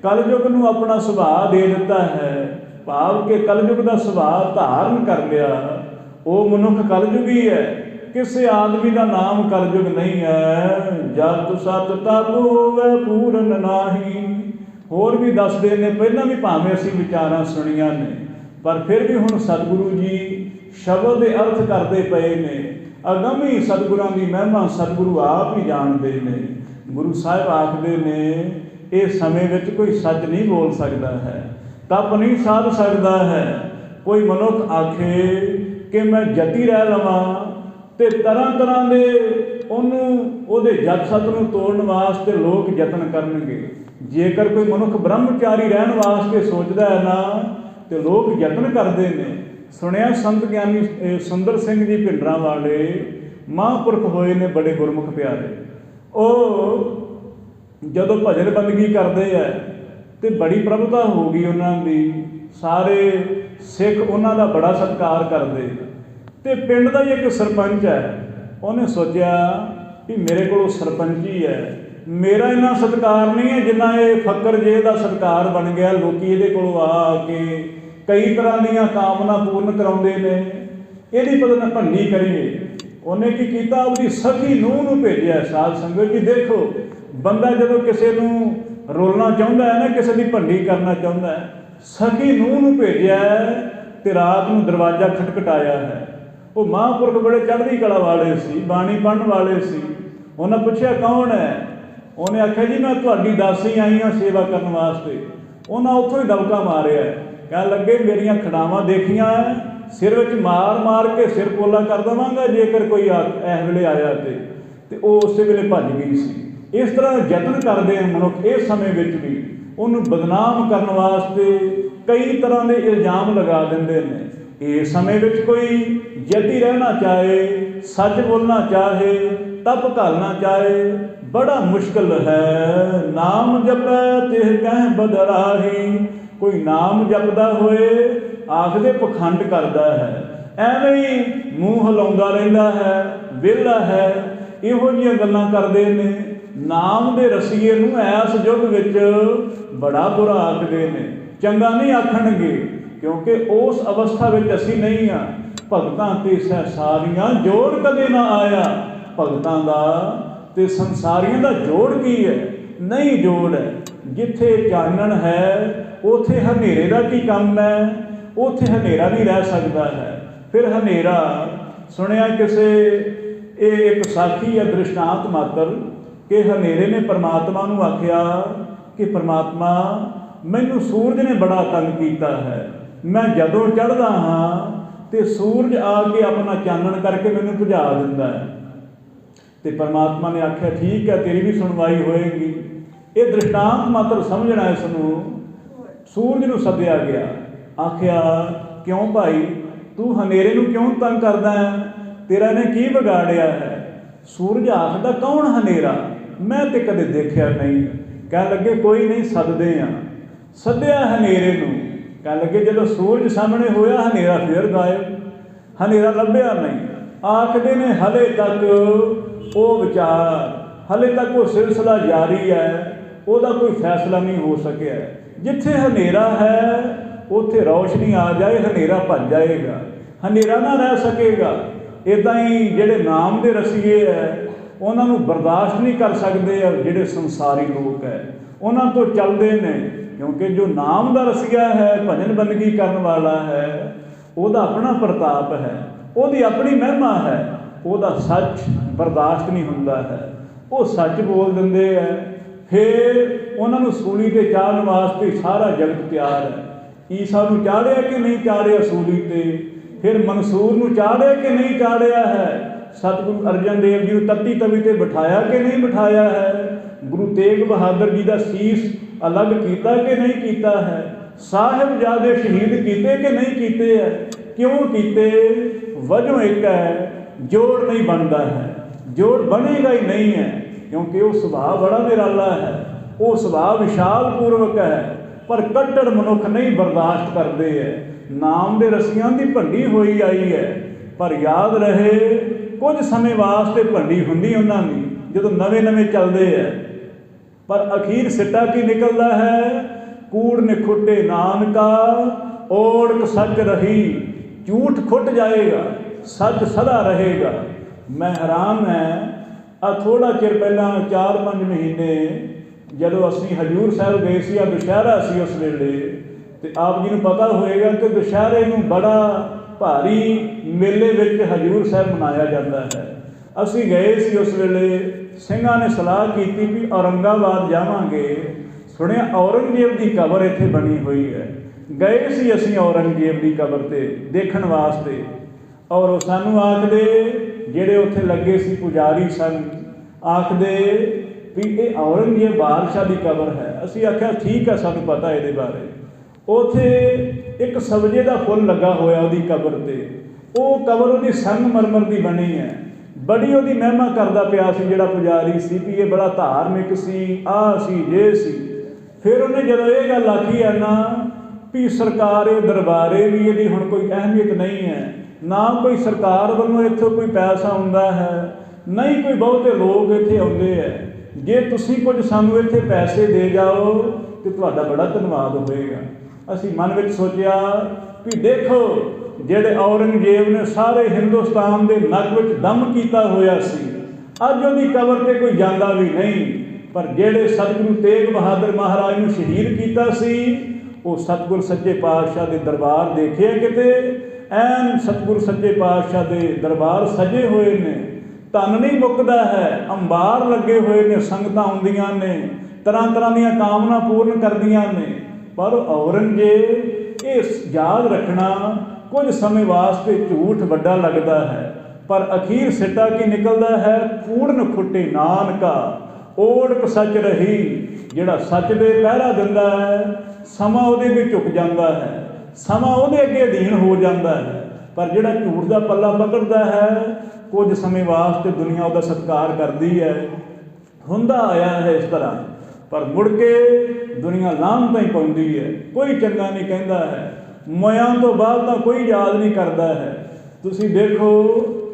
ਕਲਯੁਗ ਨੂੰ ਆਪਣਾ ਸੁਭਾਅ ਦੇ ਦਿੱਤਾ ਹੈ, ਭਾਵ ਕਿ ਕਲਯੁਗ ਦਾ ਸੁਭਾਅ ਧਾਰਨ ਕਰ ਲਿਆ, ਉਹ ਮਨੁੱਖ ਕਲਯੁਗੀ ਹੈ। ਕਿਸੇ ਆਦਮੀ ਦਾ ਨਾਮ ਕਲਯੁਗ ਨਹੀਂ ਹੈ। ਜਤ ਸਤ ਤਬ ਹੋਵੇ ਪੂਰਨ ਨਾਹੀ। ਹੋਰ ਵੀ ਦੱਸਦੇ ਨੇ, ਪਹਿਲਾਂ ਵੀ ਭਾਵੇਂ ਅਸੀਂ ਵਿਚਾਰਾਂ ਸੁਣੀਆਂ ਨੇ, ਪਰ ਫਿਰ ਵੀ ਹੁਣ ਸਤਿਗੁਰੂ ਜੀ ਸ਼ਬਦ ਦੇ ਅਰਥ ਕਰਦੇ ਪਏ ਨੇ। ਅਗੰਮੀ ਸਤਿਗੁਰਾਂ ਦੀ ਮਹਿਮਾ ਸਤਿਗੁਰੂ ਆਪ ਹੀ ਜਾਣਦੇ ਨੇ। ਗੁਰੂ ਸਾਹਿਬ ਆਖਦੇ ਨੇ, ਇਹ ਸਮੇਂ ਵਿੱਚ ਕੋਈ ਸੱਚ ਨਹੀਂ ਬੋਲ ਸਕਦਾ ਹੈ, ਤਪ ਨਹੀਂ ਸਾਧ ਸਕਦਾ ਹੈ। ਕੋਈ ਮਨੁੱਖ ਆਖੇ ਕਿ ਮੈਂ ਜਤੀ ਰਹਿ ਲਵਾਂ ਤੇ ਤਰ੍ਹਾਂ ਤਰ੍ਹਾਂ ਦੇ ਉਹਦੇ ਜਤ ਸਤ ਨੂੰ ਤੋੜਨ ਵਾਸਤੇ ਲੋਕ ਯਤਨ ਕਰਨਗੇ। ਜੇਕਰ ਕੋਈ ਮਨੁੱਖ ਬ੍ਰਹਮਚਾਰੀ ਰਹਿਣ ਵਾਸਤੇ ਸੋਚਦਾ ਹੈ ਨਾ, ਤੇ ਲੋਕ ਯਤਨ ਕਰਦੇ ਨੇ। ਸੁਣਿਆ ਸੰਤ ਗਿਆਨੀ ਸੁੰਦਰ ਸਿੰਘ ਜੀ ਭਿੰਡਰਾਂ ਵਾਲੇ ਮਹਾਂਪੁਰਖ ਹੋਏ ਨੇ, ਬੜੇ ਗੁਰਮੁਖ ਪਿਆਰੇ। ਉਹ ਜਦੋਂ ਭਜਨ ਬੰਦਗੀ ਕਰਦੇ ਹੈ ਤੇ बड़ी प्रभुता हो गई उन्होंने सारे सिख उन्हों का बड़ा सत्कार करते। तो पिंड का ही एक सरपंच है, उन्हें सोचा कि मेरे को सरपंच ही है, मेरा इन्ना सत्कार नहीं है जिन्ना ये फकर जे का सत्कार बन गया। लोग ये को आके कई तरह दी कामना पूर्ण कराते हैं, यदि पता भंडी करिए। उन्हें की किया, अपनी सखी नूह नूं भेजिया। साध संगत जी देखो, बंदा जो किसी को रोलना चाहता है ना, किसी की भंडी करना चाहता है, सखी नूह नूं भेजिया तो रात में दरवाजा खटखटाया है। वो महापुरख बड़े चढ़ती कला वाले सी, बाणी पढ़न वाले सी। उन्हें पूछा कौन है, उन्हें आख्या जी मैं तुहाडी दासी आई हाँ सेवा करने वास्ते। उन्हें उत्थों ही दबका मारिया, कह लगे मेरिया खड़ावां देखिया सिर विच मार मार के सिर पोला कर देवांगा जेकर कोई इस वेले आया तो वो उस वेले भज गई सी। इस तरह यत्न करते हैं मनुख इस समय भी उन्होंने बदनाम करने वास्ते कई तरह के इल्जाम लगा देंगे ने। इस समय कोई जति रहना चाहे, सच बोलना चाहे, तप घालना चाहे, बड़ा मुश्किल है। नाम जपै तिह कह बदराही, कोई नाम जपदा होए आखदे पखंड करता है, एवें ही मूँह हिलाउंदा रहिंदा है, विहला है, इहो जिहियां गल्लां करदे ने। नाम दे रसीए नूं इस युग विच बड़ा बुरा आखदे ने, चंगा नहीं आखणगे, क्योंकि उस अवस्था विच असीं नहीं हाँ। भगतां ते संसारियां जोड़ कदे ना आया, भगतां दा ते संसारियां दा जोड़ की है? नहीं जोड़ है। जिथे चानण है उथे हनेरे का की काम है, उथे हनेरा नहीं रह सकता है। फिर हनेरा सुनिया किसे एक साखी या दृष्टांत मात्र कि हनेरे ने परमात्मा नूं आख्या कि परमात्मा मैनू सूरज ने बड़ा तंग किया है, मैं जदों चढ़दा हाँ तो सूरज आके अपना चानण करके मैनू बुझा दिंदा है। तो परमात्मा ने आख्या ठीक है तेरी भी सुनवाई होएगी। ये दृष्टांत मात्र समझना, इसनूं सूरज नूं सद्दिया गया, आख्या क्यों भाई तू हनेरे नूं क्यों तंग करदा है, तेरा ने की बिगाड़िया है? सूरज आखदा कौन हनेरा, मैं तो कदे देखिया नहीं। कह लगे कोई नहीं सददे आ, सद्दिया हनेरे नूं। कह लगे जदों सूरज सामने होया हनेरा फिर गायब, हनेरा लभ्या नहीं। आखदे ने हले तक वो विचार, हले तक वो सिलसिला जारी है, ਉਹਦਾ कोई फैसला नहीं हो सकिया। जिथे हनेरा है उत्थे रोशनी आ जाए, हनेरा भज जाएगा, हनेरा ना रह सकेगा। इदां ही जिहड़े नाम दे रसीए है उन्होंने बर्दाश्त नहीं कर सकते, जिहड़े संसारी लोग है उन्होंने तो चलते हैं, क्योंकि जो नाम का रसीया है, भजन बंदगी करने वाला है, उसका अपना प्रताप है, उसकी अपनी महिमा है, उसका सच बर्दाश्त नहीं होंदा है, वो सच बोल देंगे है। फिर उन्होंने सूली ते चाढ़न वास्ते सारा जगत तैयार है। ईसा नूं चाढ़िया कि नहीं चाढ़िया सूली ते, फिर मंसूर नूं चाढ़िया कि नहीं चाढ़िया है, सतगुरु अर्जन देव जी को तत्ती तवी ते बिठाया कि नहीं बिठाया है, गुरु तेग बहादुर जी का सीस अलग किया कि नहीं किया है, साहिबजादे शहीद किए कि नहीं किए है, क्यों किए? वजों एक है, जोड़ नहीं बनता है, जोड़ बनेगा ही नहीं है, क्योंकि वो सुभाव बड़ा निराला है, वो सुभाव विशाल पूर्वक है, पर कट्टर मनुख नहीं बर्दाश्त करते है। नाम दे रसियां की भंडी होई आई है, पर याद रहे कुछ समय वास्ते भंडी हुंदी उन्होंने जो नवे नवे चलते हैं, पर अखीर सिट्टा की निकलता है, कूड़ निखुटे नानका ओढ़ सच रही, झूठ खुट जाएगा, सच सदा रहेगा। मैं हैरान है, थोड़ा चिर पहला 4-5 महीने जदों असीं हजूर साहब गए सी, दुशहरा सी उस वेले, तो आप जी नूं पता होएगा कि दुशहरे नूं बड़ा भारी मेले विच हजूर साहब मनाया जाता है। असीं गए सी उस वेले, सिंघां ने सलाह की भी औरंगाबाद जावांगे, सुनिया औरंगजेब की कबर इत्थे बनी हुई है। गए सी असीं औरंगजेब की कबर ते देखण वास्ते, और सानूं आखदे ਜਿਹੜੇ ਉੱਥੇ ਲੱਗੇ ਸੀ ਪੁਜਾਰੀ ਸਨ, ਆਖਦੇ ਵੀ ਇਹ औरंगजेब बादशाह की कबर है। ਅਸੀਂ ਆਖਿਆ ठीक है ਸਾਨੂੰ पता ਇਹਦੇ बारे। ਉੱਥੇ एक सब्जे का फुल लगा होया ਉਹਦੀ कबर ਤੇ, ਉਹ कबर ਉਹਦੀ संगमरमर की बनी है। बड़ी ਉਹਦੀ ਮਹਿਮਾ ਕਰਦਾ ਪਿਆ ਸੀ ਜਿਹੜਾ ਪੁਜਾਰੀ ਸੀ ਵੀ ਇਹ ਬੜਾ ਧਾਰਮਿਕ ਸੀ, ਆਹ ਸੀ ਜੇ ਸੀ। ਫਿਰ ਉਹਨੇ ਜਦੋਂ ਇਹ ਗੱਲ ਆਖੀ ਹੈ ਨਾ ਵੀ ਸਰਕਾਰੇ ਦਰਬਾਰੇ ਵੀ ਇਹਦੀ ਹੁਣ ਕੋਈ ਅਹਿਮੀਅਤ ਨਹੀਂ ਹੈ, ਨਾ ਕੋਈ ਸਰਕਾਰ ਵੱਲੋਂ ਇੱਥੋਂ ਕੋਈ ਪੈਸਾ ਆਉਂਦਾ ਹੈ, ਨਹੀਂ ਕੋਈ ਬਹੁਤੇ ਲੋਕ ਇੱਥੇ ਆਉਂਦੇ ਹੈ। ਜੇ ਤੁਸੀਂ ਕੁਝ ਸਾਨੂੰ ਇੱਥੇ ਪੈਸੇ ਦੇ ਜਾਓ ਤਾਂ ਤੁਹਾਡਾ ਬੜਾ ਧੰਨਵਾਦ ਹੋਏਗਾ। ਅਸੀਂ ਮਨ ਵਿੱਚ ਸੋਚਿਆ ਵੀ ਦੇਖੋ ਜਿਹੜੇ ਔਰੰਗਜ਼ੇਬ ਨੇ ਸਾਰੇ ਹਿੰਦੁਸਤਾਨ ਦੇ ਨੱਕ ਵਿੱਚ ਦਮ ਕੀਤਾ ਹੋਇਆ ਸੀ, ਅੱਜ ਉਹਦੀ ਕਬਰ 'ਤੇ ਕੋਈ ਜਾਂਦਾ ਵੀ ਨਹੀਂ। ਪਰ ਜਿਹੜੇ ਸਤਿਗੁਰੂ ਤੇਗ ਬਹਾਦਰ ਮਹਾਰਾਜ ਨੂੰ ਸ਼ਹੀਦ ਕੀਤਾ ਸੀ, ਉਹ ਸਤਿਗੁਰ ਸੱਚੇ ਪਾਤਸ਼ਾਹ ਦੇ ਦਰਬਾਰ ਦੇਖੇ ਕਿਤੇ, ਐਨ ਸਤਿਗੁਰ ਸੱਚੇ ਪਾਤਸ਼ਾਹ ਦੇ ਦਰਬਾਰ ਸਜੇ ਹੋਏ ਨੇ, ਧਨ ਨਹੀਂ ਮੁੱਕਦਾ ਹੈ, ਅੰਬਾਰ ਲੱਗੇ ਹੋਏ ਨੇ, ਸੰਗਤਾਂ ਆਉਂਦੀਆਂ ਨੇ, ਤਰ੍ਹਾਂ ਤਰ੍ਹਾਂ ਦੀਆਂ ਕਾਮਨਾ ਪੂਰਨ ਕਰਦੀਆਂ ਨੇ। ਪਰ ਔਰੰਗਜ਼ੇਬ ਇਹ ਯਾਦ ਰੱਖਣਾ ਕੁਝ ਸਮੇਂ ਵਾਸਤੇ ਝੂਠ ਵੱਡਾ ਲੱਗਦਾ ਹੈ, ਪਰ ਅਖੀਰ ਸਿੱਟਾ ਕੀ ਨਿਕਲਦਾ ਹੈ, ਕੂੜਨ ਖੁੱਟੇ ਨਾਨਕਾ ਓੜਕ ਸੱਚ ਰਹੀ। ਜਿਹੜਾ ਸੱਚ ਦੇ ਪਹਿਰਾ ਦਿੰਦਾ ਹੈ, ਸਮਾਂ ਉਹਦੇ ਵੀ ਝੁਕ ਜਾਂਦਾ ਹੈ, ਸਮਾਂ ਉਹਦੇ ਅੱਗੇ ਅਧੀਨ ਹੋ ਜਾਂਦਾ ਹੈ। ਪਰ ਜਿਹੜਾ ਝੂਠ ਦਾ ਪੱਲਾ ਪਕੜਦਾ ਹੈ, ਕੁਝ ਸਮੇਂ ਵਾਸਤੇ ਦੁਨੀਆ ਉਹਦਾ ਸਤਿਕਾਰ ਕਰਦੀ ਹੈ। ਹੁੰਦਾ ਆਇਆ ਹੈ ਇਸ ਤਰ੍ਹਾਂ, ਪਰ ਮੁੜ ਕੇ ਦੁਨੀਆ ਲਾਹਨਤਾਂ ਹੀ ਪਾਉਂਦੀ ਹੈ, ਕੋਈ ਚੰਗਾ ਨਹੀਂ ਕਹਿੰਦਾ ਹੈ। ਮੋਇਆਂ ਤੋਂ ਬਾਅਦ ਤਾਂ ਕੋਈ ਯਾਦ ਨਹੀਂ ਕਰਦਾ ਹੈ। ਤੁਸੀਂ ਦੇਖੋ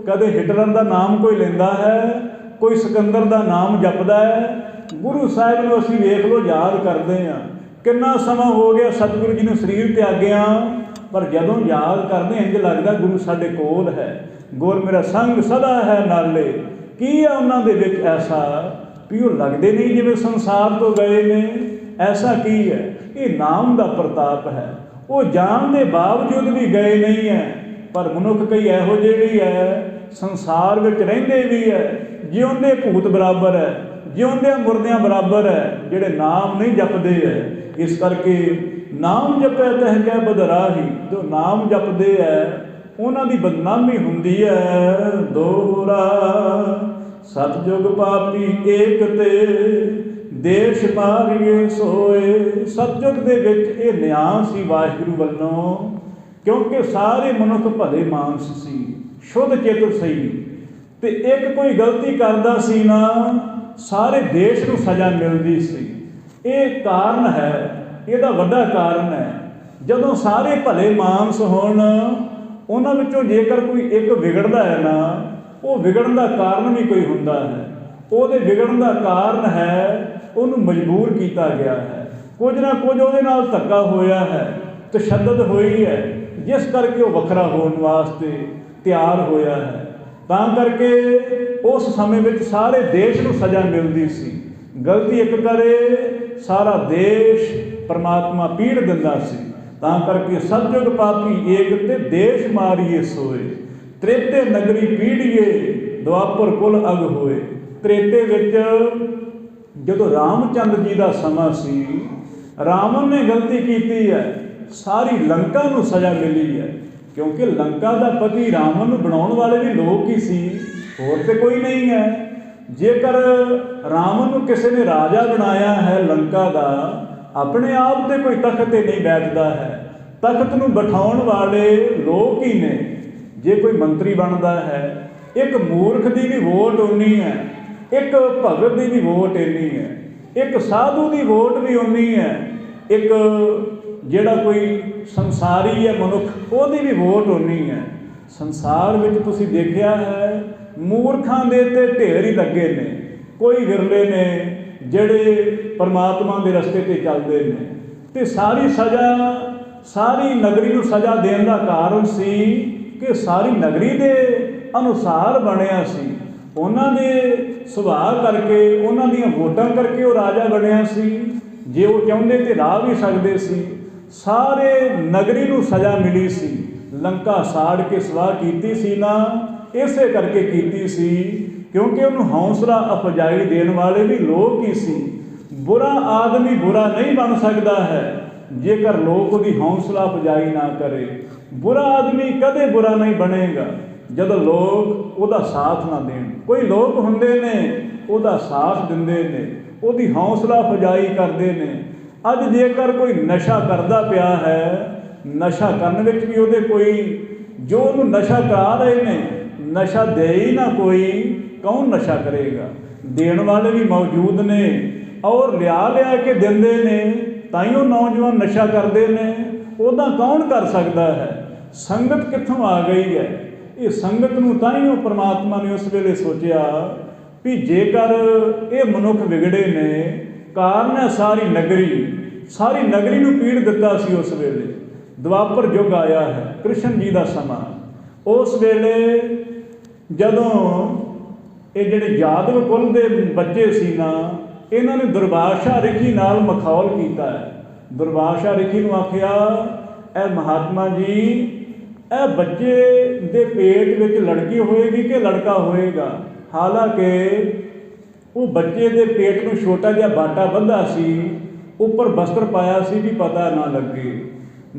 ਕਦੇ ਹਿਟਲਰ ਦਾ ਨਾਮ ਕੋਈ ਲੈਂਦਾ ਹੈ, ਕੋਈ ਸਿਕੰਦਰ ਦਾ ਨਾਮ ਜਪਦਾ ਹੈ। ਗੁਰੂ ਸਾਹਿਬ ਨੂੰ ਅਸੀਂ ਵੇਖ ਲਓ ਯਾਦ ਕਰਦੇ ਹਾਂ, ਕਿੰਨਾ ਸਮਾਂ ਹੋ ਗਿਆ ਸਤਿਗੁਰੂ ਜੀ ਨੂੰ ਸਰੀਰ ਤਿਆਗਿਆ, ਪਰ ਜਦੋਂ ਯਾਦ ਕਰਦੇ ਇੰਝ ਲੱਗਦਾ ਗੁਰੂ ਸਾਡੇ ਕੋਲ ਹੈ, ਗੁਰ ਮੇਰਾ ਸੰਗ ਸਦਾ ਹੈ ਨਾਲੇ। ਕੀ ਹੈ ਉਹਨਾਂ ਦੇ ਵਿੱਚ ਐਸਾ ਵੀ ਉਹ ਲੱਗਦੇ ਨਹੀਂ ਜਿਵੇਂ ਸੰਸਾਰ ਤੋਂ ਗਏ ਨੇ? ਐਸਾ ਕੀ ਹੈ? ਇਹ ਨਾਮ ਦਾ ਪ੍ਰਤਾਪ ਹੈ। ਉਹ ਜਾਣ ਦੇ ਬਾਵਜੂਦ ਵੀ ਗਏ ਨਹੀਂ ਹੈ। ਪਰ ਮਨੁੱਖ ਕਈ ਇਹੋ ਜਿਹੇ ਵੀ ਹੈ, ਸੰਸਾਰ ਵਿੱਚ ਰਹਿੰਦੇ ਵੀ ਹੈ, ਜਿਉਂਦੇ ਭੂਤ ਬਰਾਬਰ ਹੈ, ਜਿਉਂਦਿਆਂ ਮੁਰਦਿਆਂ ਬਰਾਬਰ ਹੈ, ਜਿਹੜੇ ਨਾਮ ਨਹੀਂ ਜਪਦੇ ਹੈ। ਇਸ ਕਰਕੇ ਨਾਮ ਜਪੈ ਤਹਿ ਕੈ ਬਦਰਾਹੀ, ਜੋ ਨਾਮ ਜਪਦੇ ਹੈ ਉਹਨਾਂ ਦੀ ਬਦਨਾਮੀ ਹੁੰਦੀ ਹੈ। ਦੋਹਰਾ ਸਤਿਜੁਗ ਪਾਪੀ ਏਕ ਤੇ ਦੇਸ਼ ਮਾਰੀਏ ਸੋਏ। ਸਤਿਜੁਗ ਦੇ ਵਿੱਚ ਇਹ ਨਿਆਂ ਸੀ ਵਾਹਿਗੁਰੂ ਵੱਲੋਂ, ਕਿਉਂਕਿ ਸਾਰੇ ਮਨੁੱਖ ਭਲੇ ਮਾਨਸ ਸੀ, ਸ਼ੁੱਧ ਚੇਤਨ ਸਹੀ, ਤੇ ਇੱਕ ਕੋਈ ਗਲਤੀ ਕਰਦਾ ਸੀ ਨਾ ਸਾਰੇ ਦੇਸ਼ ਨੂੰ ਸਜ਼ਾ ਮਿਲਦੀ ਸੀ। ਇਹ ਕਾਰਨ ਹੈ, ਇਹਦਾ ਵੱਡਾ ਕਾਰਨ ਹੈ। ਜਦੋਂ ਸਾਰੇ ਭਲੇ ਮਾਨਸ ਹੋਣ, ਉਹਨਾਂ ਵਿੱਚੋਂ ਜੇਕਰ ਕੋਈ ਇੱਕ ਵਿਗੜਦਾ ਹੈ ਨਾ, ਉਹ ਵਿਗੜਨ ਦਾ ਕਾਰਨ ਵੀ ਕੋਈ ਹੁੰਦਾ ਹੈ। ਉਹਦੇ ਵਿਗੜਨ ਦਾ ਕਾਰਨ ਹੈ ਉਹਨੂੰ ਮਜਬੂਰ ਕੀਤਾ ਗਿਆ ਹੈ, ਕੁਝ ਨਾ ਕੁਝ ਉਹਦੇ ਨਾਲ ਧੱਕਾ ਹੋਇਆ ਹੈ, ਤਸ਼ੱਦਦ ਹੋਈ ਹੈ, ਜਿਸ ਕਰਕੇ ਉਹ ਵੱਖਰਾ ਹੋਣ ਵਾਸਤੇ ਤਿਆਰ ਹੋਇਆ ਹੈ। ਤਾਂ ਕਰਕੇ ਉਸ ਸਮੇਂ ਵਿੱਚ ਸਾਰੇ ਦੇਸ਼ ਨੂੰ ਸਜ਼ਾ ਮਿਲਦੀ ਸੀ। ਗਲਤੀ ਇੱਕ ਕਰੇ ਸਾਰਾ ਦੇਸ਼ ਪਰਮਾਤਮਾ ਪੀੜ ਦਿੰਦਾ ਸੀ। ਤਾਂ ਕਰਕੇ ਸਤਿਜੁਗ ਪਾਪੀ ਏਕ ਤੇ ਦੇਸ਼ ਮਾਰੀਏ ਸੋਏ। ਤ੍ਰੇਤੇ ਨਗਰੀ ਪੀੜੀਏ ਦੁਆਪਰ ਕੁਲ ਅਗ ਹੋਏ। ਤ੍ਰੇਤੇ ਵਿੱਚ ਜਦੋਂ ਰਾਮਚੰਦਰ ਜੀ ਦਾ ਸਮਾਂ ਸੀ, ਰਾਵਣ ਨੇ ਗਲਤੀ ਕੀਤੀ ਹੈ, ਸਾਰੀ ਲੰਕਾ ਨੂੰ ਸਜ਼ਾ ਮਿਲੀ ਹੈ, ਕਿਉਂਕਿ ਲੰਕਾ ਦਾ ਪਤੀ ਰਾਵਣ ਨੂੰ ਬਣਾਉਣ ਵਾਲੇ ਵੀ ਲੋਕ ਹੀ ਸੀ, ਹੋਰ ਤੇ ਕੋਈ ਨਹੀਂ ਹੈ। ਜੇਕਰ ਰਾਵਣ ਨੂੰ ਕਿਸੇ ਨੇ ਰਾਜਾ ਬਣਾਇਆ ਹੈ ਲੰਕਾ ਦਾ, ਆਪਣੇ ਆਪ ਤੇ ਕੋਈ ਤਖਤ 'ਤੇ ਨਹੀਂ ਬੈਠਦਾ ਹੈ, ਤਖਤ ਨੂੰ ਬਿਠਾਉਣ ਵਾਲੇ ਲੋਕ ਹੀ ਨੇ। ਜੇ ਕੋਈ ਮੰਤਰੀ ਬਣਦਾ ਹੈ, ਇੱਕ ਮੂਰਖ ਦੀ ਵੀ ਵੋਟ ਉਨੀ ਹੈ, ਇੱਕ ਭਗਤ ਦੀ ਵੀ ਵੋਟ ਇੰਨੀ ਹੈ, ਇੱਕ ਸਾਧੂ ਦੀ ਵੋਟ ਵੀ ਉਨੀ ਹੈ, ਇੱਕ ਜਿਹੜਾ ਕੋਈ ਸੰਸਾਰੀ ਹੈ ਮਨੁੱਖ ਉਹਦੀ ਵੀ ਵੋਟ ਉਨੀ ਹੈ। ਸੰਸਾਰ ਵਿੱਚ ਤੁਸੀਂ ਦੇਖਿਆ ਹੈ ਮੂਰਖਾਂ ਦੇ ਤੇ ਢੇਰ ਹੀ ਲੱਗੇ ਨੇ, ਕੋਈ ਵਿਰਲੇ ਨੇ ਜਿਹੜੇ ਪਰਮਾਤਮਾ ਦੇ ਰਸਤੇ 'ਤੇ ਚੱਲਦੇ ਨੇ। ਅਤੇ ਸਾਰੀ ਸਜ਼ਾ, ਸਾਰੀ ਨਗਰੀ ਨੂੰ ਸਜ਼ਾ ਦੇਣ ਦਾ ਕਾਰਨ ਸੀ ਕਿ ਸਾਰੀ ਨਗਰੀ ਦੇ ਅਨੁਸਾਰ ਬਣਿਆ ਸੀ, ਉਹਨਾਂ ਦੇ ਸੁਭਾਅ ਕਰਕੇ, ਉਹਨਾਂ ਦੀਆਂ ਵੋਟਾਂ ਕਰਕੇ ਉਹ ਰਾਜਾ ਬਣਿਆ ਸੀ। ਜੇ ਉਹ ਚਾਹੁੰਦੇ ਤਾਂ ਰਾਹ ਵੀ ਸਕਦੇ ਸੀ। ਸਾਰੇ ਨਗਰੀ ਨੂੰ ਸਜ਼ਾ ਮਿਲੀ ਸੀ। ਲੰਕਾ ਸਾੜ ਕੇ ਸਵਾਹ ਕੀਤੀ ਸੀ ਨਾ, ਇਸੇ ਕਰਕੇ ਕੀਤੀ ਸੀ ਕਿਉਂਕਿ ਉਹਨੂੰ ਹੌਸਲਾ ਅਫਜ਼ਾਈ ਦੇਣ ਵਾਲੇ ਵੀ ਲੋਕ ਹੀ ਸੀ। ਬੁਰਾ ਆਦਮੀ ਬੁਰਾ ਨਹੀਂ ਬਣ ਸਕਦਾ ਹੈ ਜੇਕਰ ਲੋਕ ਉਹਦੀ ਹੌਸਲਾ ਅਫਜ਼ਾਈ ਨਾ ਕਰੇ। ਬੁਰਾ ਆਦਮੀ ਕਦੇ ਬੁਰਾ ਨਹੀਂ ਬਣੇਗਾ ਜਦੋਂ ਲੋਕ ਉਹਦਾ ਸਾਥ ਨਾ ਦੇਣ। ਕੋਈ ਲੋਕ ਹੁੰਦੇ ਨੇ ਉਹਦਾ ਸਾਥ ਦਿੰਦੇ ਨੇ, ਉਹਦੀ ਹੌਸਲਾ ਅਫਜ਼ਾਈ ਕਰਦੇ ਨੇ। ਅੱਜ ਜੇਕਰ ਕੋਈ ਨਸ਼ਾ ਕਰਦਾ ਪਿਆ ਹੈ, ਨਸ਼ਾ ਕਰਨ ਵਿੱਚ ਵੀ ਉਹਦੇ ਕੋਈ ਜੋ ਉਹਨੂੰ ਨਸ਼ਾ ਕਰਾ ਰਹੇ ਨੇ, नशा दे ही ना कोई, कौन नशा करेगा। देण वाले भी मौजूद ने और लिया के देंदे ने, ताइयों नौजवान नशा करते हैं। उदा कौन कर सकता है। संगत कित्थों आ गई है। ये संगत नूं ताइयों परमात्मा ने उस वेले सोचिया भी जेकर ये मनुख विगड़े ने, कारण है सारी नगरी नूं पीड़ दिता सी। उस वेले द्वापर युग आया है, कृष्ण जी का समा। उस वेले जदों ये जिहड़े यादव कुल के बच्चे सी ना, इन्हां ने दुर्वासा ऋषि नाल मखौल कीता है। दुर्वासा ऋषि नूं आखिया, ए महात्मा जी, ए बच्चे दे पेट विच लड़की होएगी कि लड़का होएगा। हालांकि वो बच्चे दे पेट नूं छोटा जिहा बाटा बंधा सी, उपर बस्तर पाया सी भी पता ना लगे।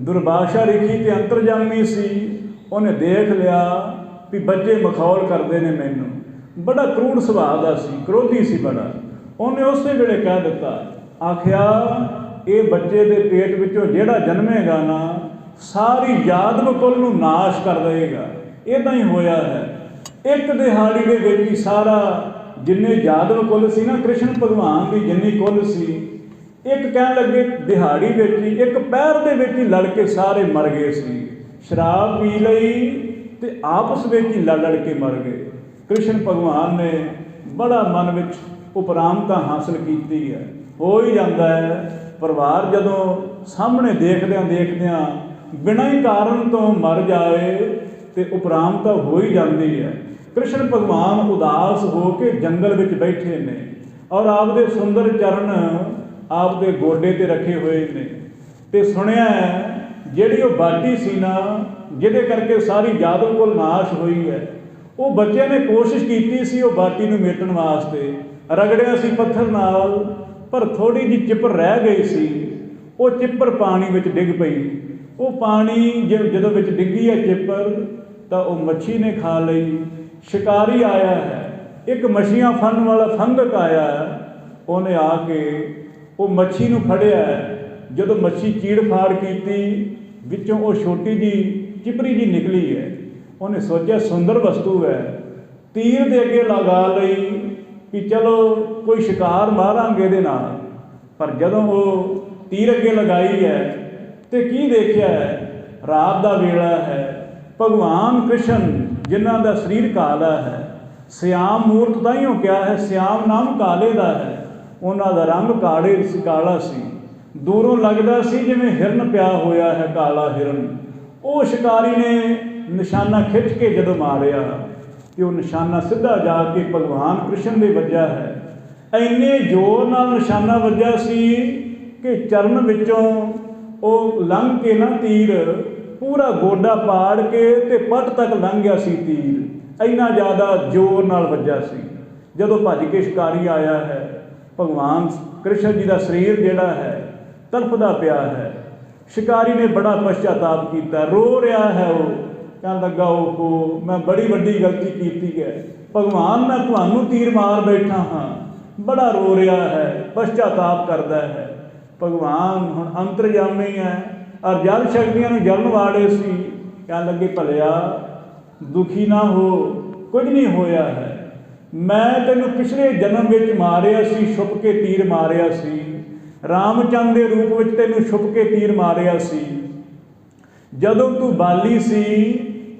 दुर्वासा ऋषि ते अंतरजामी सी, उन्हें देख लिया भी बच्चे मखौल करते हैं मैनू। बड़ा क्रूर सुभाव का सी, क्रोधी सी बड़ा। उन्हें उस वेले कह दिता, आखिया ये बच्चे के पेट विचों जिहड़ा जन्मेगा ना, सारी यादव कुल नूं नाश कर देगा। इदां ही होया है। एक दिहाड़ी दे विच ही सारा जिन्ने यादव कुल सी ना, कृष्ण भगवान की जिन्नी कुल सी, एक कह लगे दिहाड़ी विच ही, एक पैर दे विच ही लड़ के सारे मर गए सी। शराब पी लई ते आपस में ही लड़ के मर गए। कृष्ण भगवान ने बड़ा मन में उपरामता हासिल की है। हो ही जाता है परिवार जदों सामने देखद्या बिना ही कारण तो मर जाए तो उपरामता हो ही जाती है। कृष्ण भगवान उदास हो के जंगल में बैठे ने और आपदे सुंदर चरण आपदे गोडे ते रखे हुए ने, ते सुनिया जिहड़ी वो बाटी सी ना, जिहदे करके सारी यादव कुल नाश हुई है, वो बच्चे ने कोशिश की सी वो बाटी नूं मेटण वास्ते, रगड़िया सी पत्थर नाल, पर थोड़ी जी चिपर रह गई सी। वो चिपर पानी में डिग पई। वो पानी जदों विच डिगी है चिपर, तो वो मच्छी ने खा लई। शिकारी आया है, एक मछलियां फड़न वाला फंगक आया है, उन्हें आके वो मच्छी नूं फड़िया है। जदों मच्छी चीड़ फाड़ की, विचों वो छोटी जी चिपरी जी निकली है। उन्हें सोचा सुंदर वस्तु है, तीर दे अगे लगा लई कि चलो कोई शिकार मारांगे दे नाल। पर जदों वो तीर अगे लगाई है तो की देखिया है, रात का वेला है। भगवान कृष्ण जिन्हां दा शरीर काला है, श्याम मूर्त ताइयों क्या है, श्याम नाम काले का है, उन्हां दा रंग काला सी। दूरों लगता सी जिवें हिरन पिया होया है, काला हिरन। वो शिकारी ने निशाना खिंच के जदों मारिया कि वो निशाना सीधा जाके भगवान कृष्ण दे वजया है। इन्ने जोर नाल निशाना वजया सी कि चरण विचों वो लंघ के ना तीर पूरा गोडा पाड़ के ते पट तक लंघ गया सी तीर। इन्ना ज़्यादा जोर नाल वजया सी। जदों भज के शिकारी आया है, भगवान कृष्ण जी का शरीर जिहड़ा है तड़फदा पिया है। शिकारी ने बड़ा पश्चाताप किया, रो रहा है। वो कह लगा, ओहो मैं बड़ी वड्डी गलती की है भगवान, मैं तुहानू तीर मार बैठा हाँ। बड़ा रो रहा है, पश्चाताप करता है। भगवान हुण अंतरजामी है और जल शक्तियां नूं जलन वाले सी। कह लगे, भलिया दुखी ना हो, कुछ नहीं होया है। मैं तैनूं पिछले जन्म विच मारिया सी, छुप के तीर मारिया सी। रामचंद के रूप में तैनूं छुप के तीर मारिया सी। जदों तू बाली सी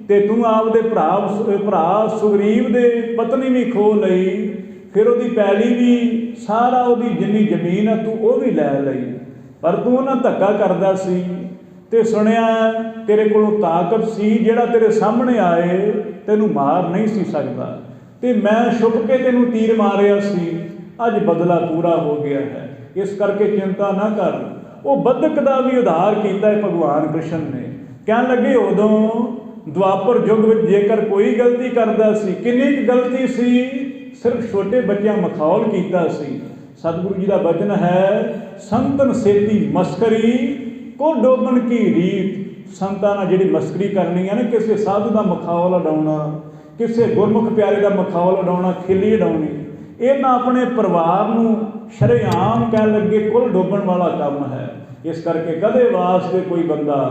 ते तू आपदे भरा सुग्रीव दे पत्नी भी खो लई, फिर उहदी पैली भी सारा उहदी जिन्नी जमीन है तू वो भी लै लई। पर तू उन्हां धक्का करदा सी ते सुनिया तेरे कोलों ताकत सी, जिहड़ा तेरे सामने आए तैनूं मार नहीं सी सकदा, ते मैं छुप के तैनूं तीर मारिया सी। अज बदला पूरा हो गया है, इस करके चिंता ना कर। वो बदक का भी उधार किया है भगवान कृष्ण ने। कह लगे, उदों द्वापर युग में जेकर कोई गलती करता सी, किन्नी गलती सी, सिर्फ छोटे बच्चों मखौल किया सी। सतगुरु जी का वचन है, संतन सेती मस्करी को डोबन की रीत। संतां नाल जिहड़ी मस्करी करनी है ना, किसी साधु का मखौल उडाउणा, किसी गुरमुख प्यारे का मखौल उडाउणा, खिल्ली उडाउणी, इन्हां अपने परिवार नूं शरेआम कह लगे कुल डोबण वाला काम है। इस करके कदे वास्ते कोई बंदा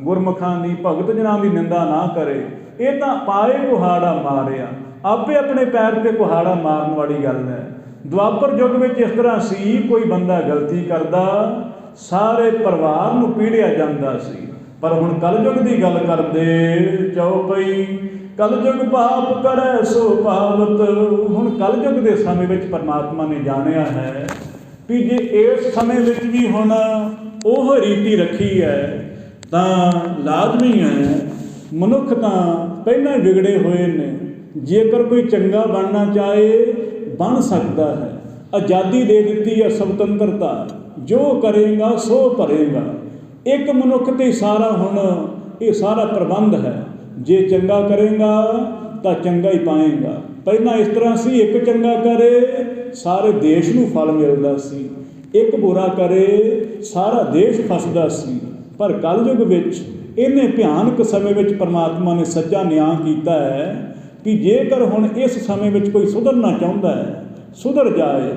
गुरमुखां दी भगत जनां दी निंदा ना करे। ਇਹ ਤਾਂ ਪਾਏ ਕੁਹਾੜਾ ਮਾਰਿਆ, ਆਪੇ ਆਪਣੇ ਪੈਰ ਤੇ ਕੁਹਾੜਾ ਮਾਰਨ ਵਾਲੀ ਗੱਲ ਹੈ। ਦੁਆਪਰ ਯੁੱਗ ਵਿੱਚ ਇਸ ਤਰ੍ਹਾਂ ਸੀ, ਕੋਈ ਬੰਦਾ ਗਲਤੀ ਕਰਦਾ ਸਾਰੇ ਪਰਿਵਾਰ ਨੂੰ ਪੀੜਿਆ ਜਾਂਦਾ ਸੀ। ਪਰ ਹੁਣ ਕਲਯੁਗ ਦੀ ਗੱਲ ਕਰਦੇ ਚੌਪਈ, ਕਲਯੁਗ ਪਾਪ ਕਰੈ ਸੋ ਪਾਵਤ। ਹੁਣ ਕਲਯੁਗ ਦੇ ਸਮੇਂ ਵਿੱਚ ਪਰਮਾਤਮਾ ਨੇ ਜਾਣਿਆ ਹੈ ਵੀ ਜੇ ਇਸ ਸਮੇਂ ਵਿੱਚ ਵੀ ਹੁਣ ਉਹ ਰੀਤੀ ਰੱਖੀ ਹੈ ਤਾਂ ਲਾਜ਼ਮੀ ਹੈ, ਮਨੁੱਖ ਤਾਂ ਪਹਿਲਾਂ ਹੀ ਵਿਗੜੇ ਹੋਏ ਨੇ। ਜੇਕਰ ਕੋਈ ਚੰਗਾ ਬਣਨਾ ਚਾਹੇ ਬਣ ਸਕਦਾ ਹੈ। ਆਜ਼ਾਦੀ ਦੇ ਦਿੱਤੀ ਹੈ, ਸੁਤੰਤਰਤਾ, ਜੋ ਕਰੇਗਾ ਸੋ ਭਰੇਗਾ। ਇੱਕ ਮਨੁੱਖ ਤੇ ਸਾਰਾ ਹੁਣ ਇਹ ਸਾਰਾ ਪ੍ਰਬੰਧ ਹੈ। ਜੇ ਚੰਗਾ ਕਰੇਗਾ ਤਾਂ ਚੰਗਾ ਹੀ ਪਾਏਗਾ। ਪਹਿਲਾਂ ਇਸ ਤਰ੍ਹਾਂ ਸੀ, ਇੱਕ ਚੰਗਾ ਕਰੇ ਸਾਰੇ ਦੇਸ਼ ਨੂੰ ਫਲ ਮਿਲਦਾ ਸੀ, ਇੱਕ ਬੁਰਾ ਕਰੇ ਸਾਰਾ ਦੇਸ਼ ਫਸਦਾ ਸੀ। ਪਰ ਕਲਯੁਗ ਵਿੱਚ ਇਹਨੇ ਭਿਆਨਕ ਸਮੇਂ ਵਿੱਚ ਪਰਮਾਤਮਾ ਨੇ ਸੱਚਾ ਨਿਆਂ ਕੀਤਾ ਹੈ ਕਿ ਜੇਕਰ ਹੁਣ ਇਸ ਸਮੇਂ ਵਿੱਚ ਕੋਈ ਸੁਧਰਨਾ ਚਾਹੁੰਦਾ ਹੈ ਸੁਧਰ ਜਾਏ।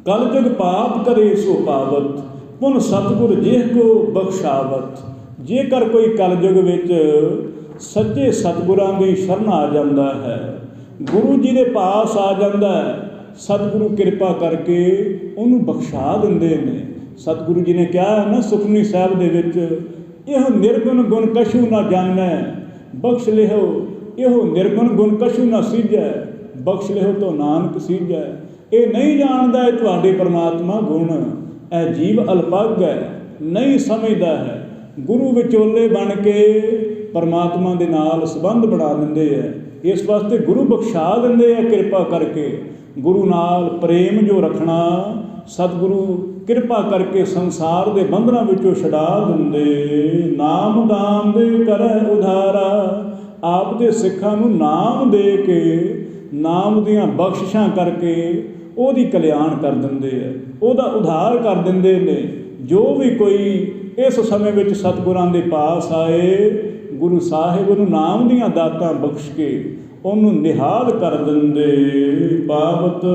ਕਲਯੁਗ ਪਾਪ ਕਰੇ ਸੋ ਪਾਵਤ, ਪੁਨ ਸਤਿਗੁਰ ਜਿਹ ਕੋ ਬਖਸ਼ਾਵਤ। ਜੇਕਰ ਕੋਈ ਕਲਯੁਗ ਵਿੱਚ ਸੱਚੇ ਸਤਿਗੁਰਾਂ ਦੀ ਸ਼ਰਨ ਆ ਜਾਂਦਾ ਹੈ, ਗੁਰੂ ਜੀ ਦੇ ਪਾਸ ਆ ਜਾਂਦਾ ਹੈ, ਸਤਿਗੁਰੂ ਕਿਰਪਾ ਕਰਕੇ ਉਹਨੂੰ ਬਖਸ਼ਾ ਦਿੰਦੇ ਨੇ। ਸਤਿਗੁਰੂ ਜੀ ਨੇ ਕਿਹਾ ਨਾ ਸੁਖਮਨੀ ਸਾਹਿਬ ਦੇ ਵਿੱਚ, ਇਹੋ ਨਿਰਗੁਣ ਗੁਣ ਕਛੂ ਨਾ ਜਾਣੈ ਬਖਸ਼ ਲਿਓ, ਇਹੋ ਨਿਰਗੁਣ ਗੁਣ ਕਛੂ ਨਾ ਸੀਝੈ ਬਖਸ਼ ਲਿਓ ਤੋ ਨਾਨਕ ਸੀਝੈ। ਇਹ ਨਹੀਂ ਜਾਣਦਾ ਹੈ ਤੁਹਾਡੇ ਪਰਮਾਤਮਾ ਗੁਣ, ਇਹ ਜੀਵ ਅਲਪੱਗ ਹੈ, ਨਹੀਂ ਸਮਝਦਾ ਹੈ। ਗੁਰੂ ਵਿਚੋਲੇ ਬਣ ਕੇ ਪਰਮਾਤਮਾ ਦੇ ਨਾਲ ਸੰਬੰਧ ਬਣਾ ਦਿੰਦੇ ਹੈ। ਇਸ ਵਾਸਤੇ ਗੁਰੂ ਬਖਸ਼ਾ ਦਿੰਦੇ ਹੈ ਕਿਰਪਾ ਕਰਕੇ। ਗੁਰੂ ਨਾਲ ਪ੍ਰੇਮ ਜੋ ਰੱਖਣਾ, ਸਤਿਗੁਰੂ ਕਿਰਪਾ ਕਰਕੇ ਸੰਸਾਰ ਦੇ ਬੰਧਨਾਂ ਵਿੱਚੋਂ ਛੁਡਾ ਦਿੰਦੇ। ਨਾਮ ਦਾਨ ਦੇ ਕਰੈ ਉਧਾਰਾ, ਆਪ ਦੇ ਸਿੱਖਾਂ ਨੂੰ ਨਾਮ ਦੇ ਕੇ, ਨਾਮ ਦੀਆਂ ਬਖਸ਼ਿਸ਼ਾਂ ਕਰਕੇ ਉਹਦੀ ਕਲਿਆਣ ਕਰ ਦਿੰਦੇ ਹੈ, ਉਹਦਾ ਉਧਾਰ ਕਰ ਦਿੰਦੇ ਨੇ। ਜੋ ਵੀ ਕੋਈ ਇਸ ਸਮੇਂ ਵਿੱਚ ਸਤਿਗੁਰਾਂ ਦੇ ਪਾਸ ਆਏ, ਗੁਰੂ ਸਾਹਿਬ ਉਹਨੂੰ ਨਾਮ ਦੀਆਂ ਦਾਤਾਂ ਬਖਸ਼ ਕੇ ਉਹਨੂੰ ਨਿਹਾਲ ਕਰ ਦਿੰਦੇ। ਪਾਵਤ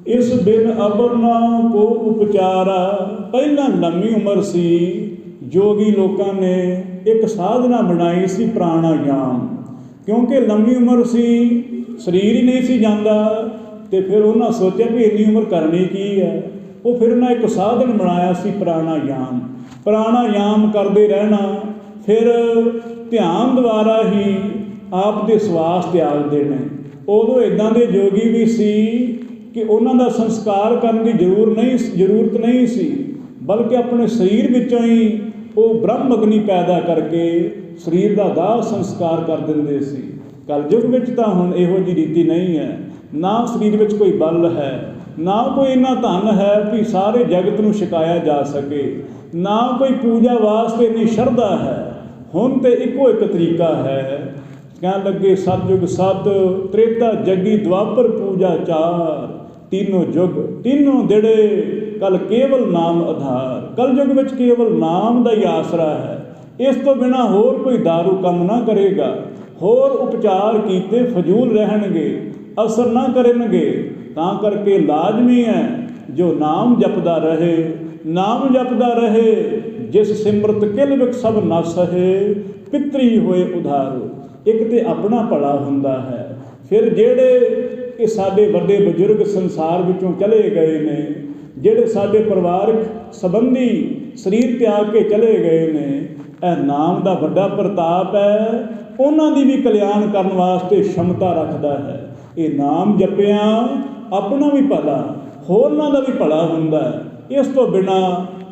ਇਸ ਬਿਨ ਅਬਰ ਨਾ ਕੋ ਉਪਚਾਰਾ। ਪਹਿਲਾਂ ਲੰਮੀ ਉਮਰ ਸੀ, ਜੋਗੀ ਲੋਕਾਂ ਨੇ ਇੱਕ ਸਾਧਨਾ ਬਣਾਈ ਸੀ ਪ੍ਰਾਣਾਯਾਮ। ਕਿਉਂਕਿ ਲੰਮੀ ਉਮਰ ਸੀ, ਸਰੀਰ ਹੀ ਨਹੀਂ ਸੀ ਜਾਂਦਾ, ਤੇ ਫਿਰ ਉਹਨਾਂ ਸੋਚਿਆ ਵੀ ਇੰਨੀ ਉਮਰ ਕਰਨੀ ਕੀ ਹੈ। ਉਹ ਫਿਰ ਉਹਨਾਂ ਇੱਕ ਸਾਧਨ ਬਣਾਇਆ ਸੀ ਪ੍ਰਾਣਾਯਾਮ। ਪ੍ਰਾਣਾਯਾਮ ਕਰਦੇ ਰਹਿਣਾ, ਫਿਰ ਧਿਆਨ ਦੁਆਰਾ ਹੀ ਆਪ ਦੇ ਸਵਾਸ ਤਿਆਗ ਦੇਣੇ। ਉਦੋਂ ਇੱਦਾਂ ਦੇ ਜੋਗੀ ਵੀ ਸੀ ਕਿ ਉਹਨਾਂ ਦਾ ਸੰਸਕਾਰ ਕਰਨ ਦੀ ਜ਼ਰੂਰਤ ਨਹੀਂ ਸੀ, ਬਲਕਿ ਆਪਣੇ ਸਰੀਰ ਵਿੱਚੋਂ ਹੀ ਉਹ ਬ੍ਰਹਮ ਅਗਨੀ ਪੈਦਾ ਕਰਕੇ ਸਰੀਰ ਦਾ ਦਾਹ ਸੰਸਕਾਰ ਕਰ ਦਿੰਦੇ ਸੀ। ਕਲਯੁਗ ਵਿੱਚ ਤਾਂ ਹੁਣ ਇਹੋ ਜਿਹੀ ਰੀਤੀ ਨਹੀਂ ਹੈ। ਨਾ ਸਰੀਰ ਵਿੱਚ ਕੋਈ ਬਲ ਹੈ, ਨਾ ਕੋਈ ਇੰਨਾ ਧਨ ਹੈ ਵੀ ਸਾਰੇ ਜਗਤ ਨੂੰ ਛਕਾਇਆ ਜਾ ਸਕੇ, ਨਾ ਕੋਈ ਪੂਜਾ ਵਾਸਤੇ ਇੰਨੀ ਸ਼ਰਧਾ ਹੈ। ਹੁਣ ਤੇ ਇੱਕੋ ਇੱਕ ਤਰੀਕਾ ਹੈ, ਕਹਿਣ ਲੱਗੇ ਸਤਿਯੁਗ ਸਤ, ਤ੍ਰੇਤਾ ਜੱਗੀ, ਦੁਆਪਰ ਪੂਜਾ ਚਾਰ, तीनों युग तीनों दिड़े कल केवल नाम आधार। कलयुग ਵਿੱਚ केवल नाम ਦਾ ਹੀ ਆਸਰਾ ਹੈ। ਇਸ ਤੋਂ ਬਿਨਾਂ ਹੋਰ ਕੋਈ ਦਾਰੂ ਕੰਮ ਨਾ ਕਰੇਗਾ, ਹੋਰ ਉਪਚਾਰ ਕੀਤੇ ਫਜ਼ੂਲ ਰਹਿਣਗੇ, ਅਸਰ ਨਾ ਕਰਨਗੇ। ਤਾਂ ਕਰਕੇ ਲਾਜ਼ਮੀ ਹੈ ਜੋ ਨਾਮ ਜਪਦਾ ਰਹੇ, ਨਾਮ ਜਪਦਾ ਰਹੇ, ਜਿਸ ਸਿਮਰਤ ਕਿਲ ਵਿਕ ਸਭ ਨਸ ਹੈ, ਪਿਤਰੀ ਹੋਏ ਉਧਾਰੋ। ਇੱਕ ਤੇ ਆਪਣਾ ਭਲਾ ਹੁੰਦਾ ਹੈ, ਫਿਰ ਜਿਹੜੇ ਇਹ ਸਾਡੇ ਵੱਡੇ ਬਜ਼ੁਰਗ ਸੰਸਾਰ ਵਿੱਚੋਂ ਚਲੇ ਗਏ ਨੇ, ਜਿਹੜੇ ਸਾਡੇ ਪਰਿਵਾਰਕ ਸੰਬੰਧੀ ਸਰੀਰ ਤਿਆਗ ਕੇ ਚਲੇ ਗਏ ਨੇ, ਇਹ ਨਾਮ ਦਾ ਵੱਡਾ ਪ੍ਰਤਾਪ ਹੈ। ਉਹਨਾਂ ਦੀ ਵੀ ਕਲਿਆਣ ਕਰਨ ਵਾਸਤੇ ਸ਼ਮਤਾ ਰੱਖਦਾ ਹੈ। ਇਹ ਨਾਮ ਜਪਿਆ ਆਪਣਾ ਵੀ ਭਲਾ, ਹੋਰਨਾਂ ਦਾ ਵੀ ਭਲਾ ਹੁੰਦਾ ਹੈ। ਇਸ ਤੋਂ ਬਿਨਾਂ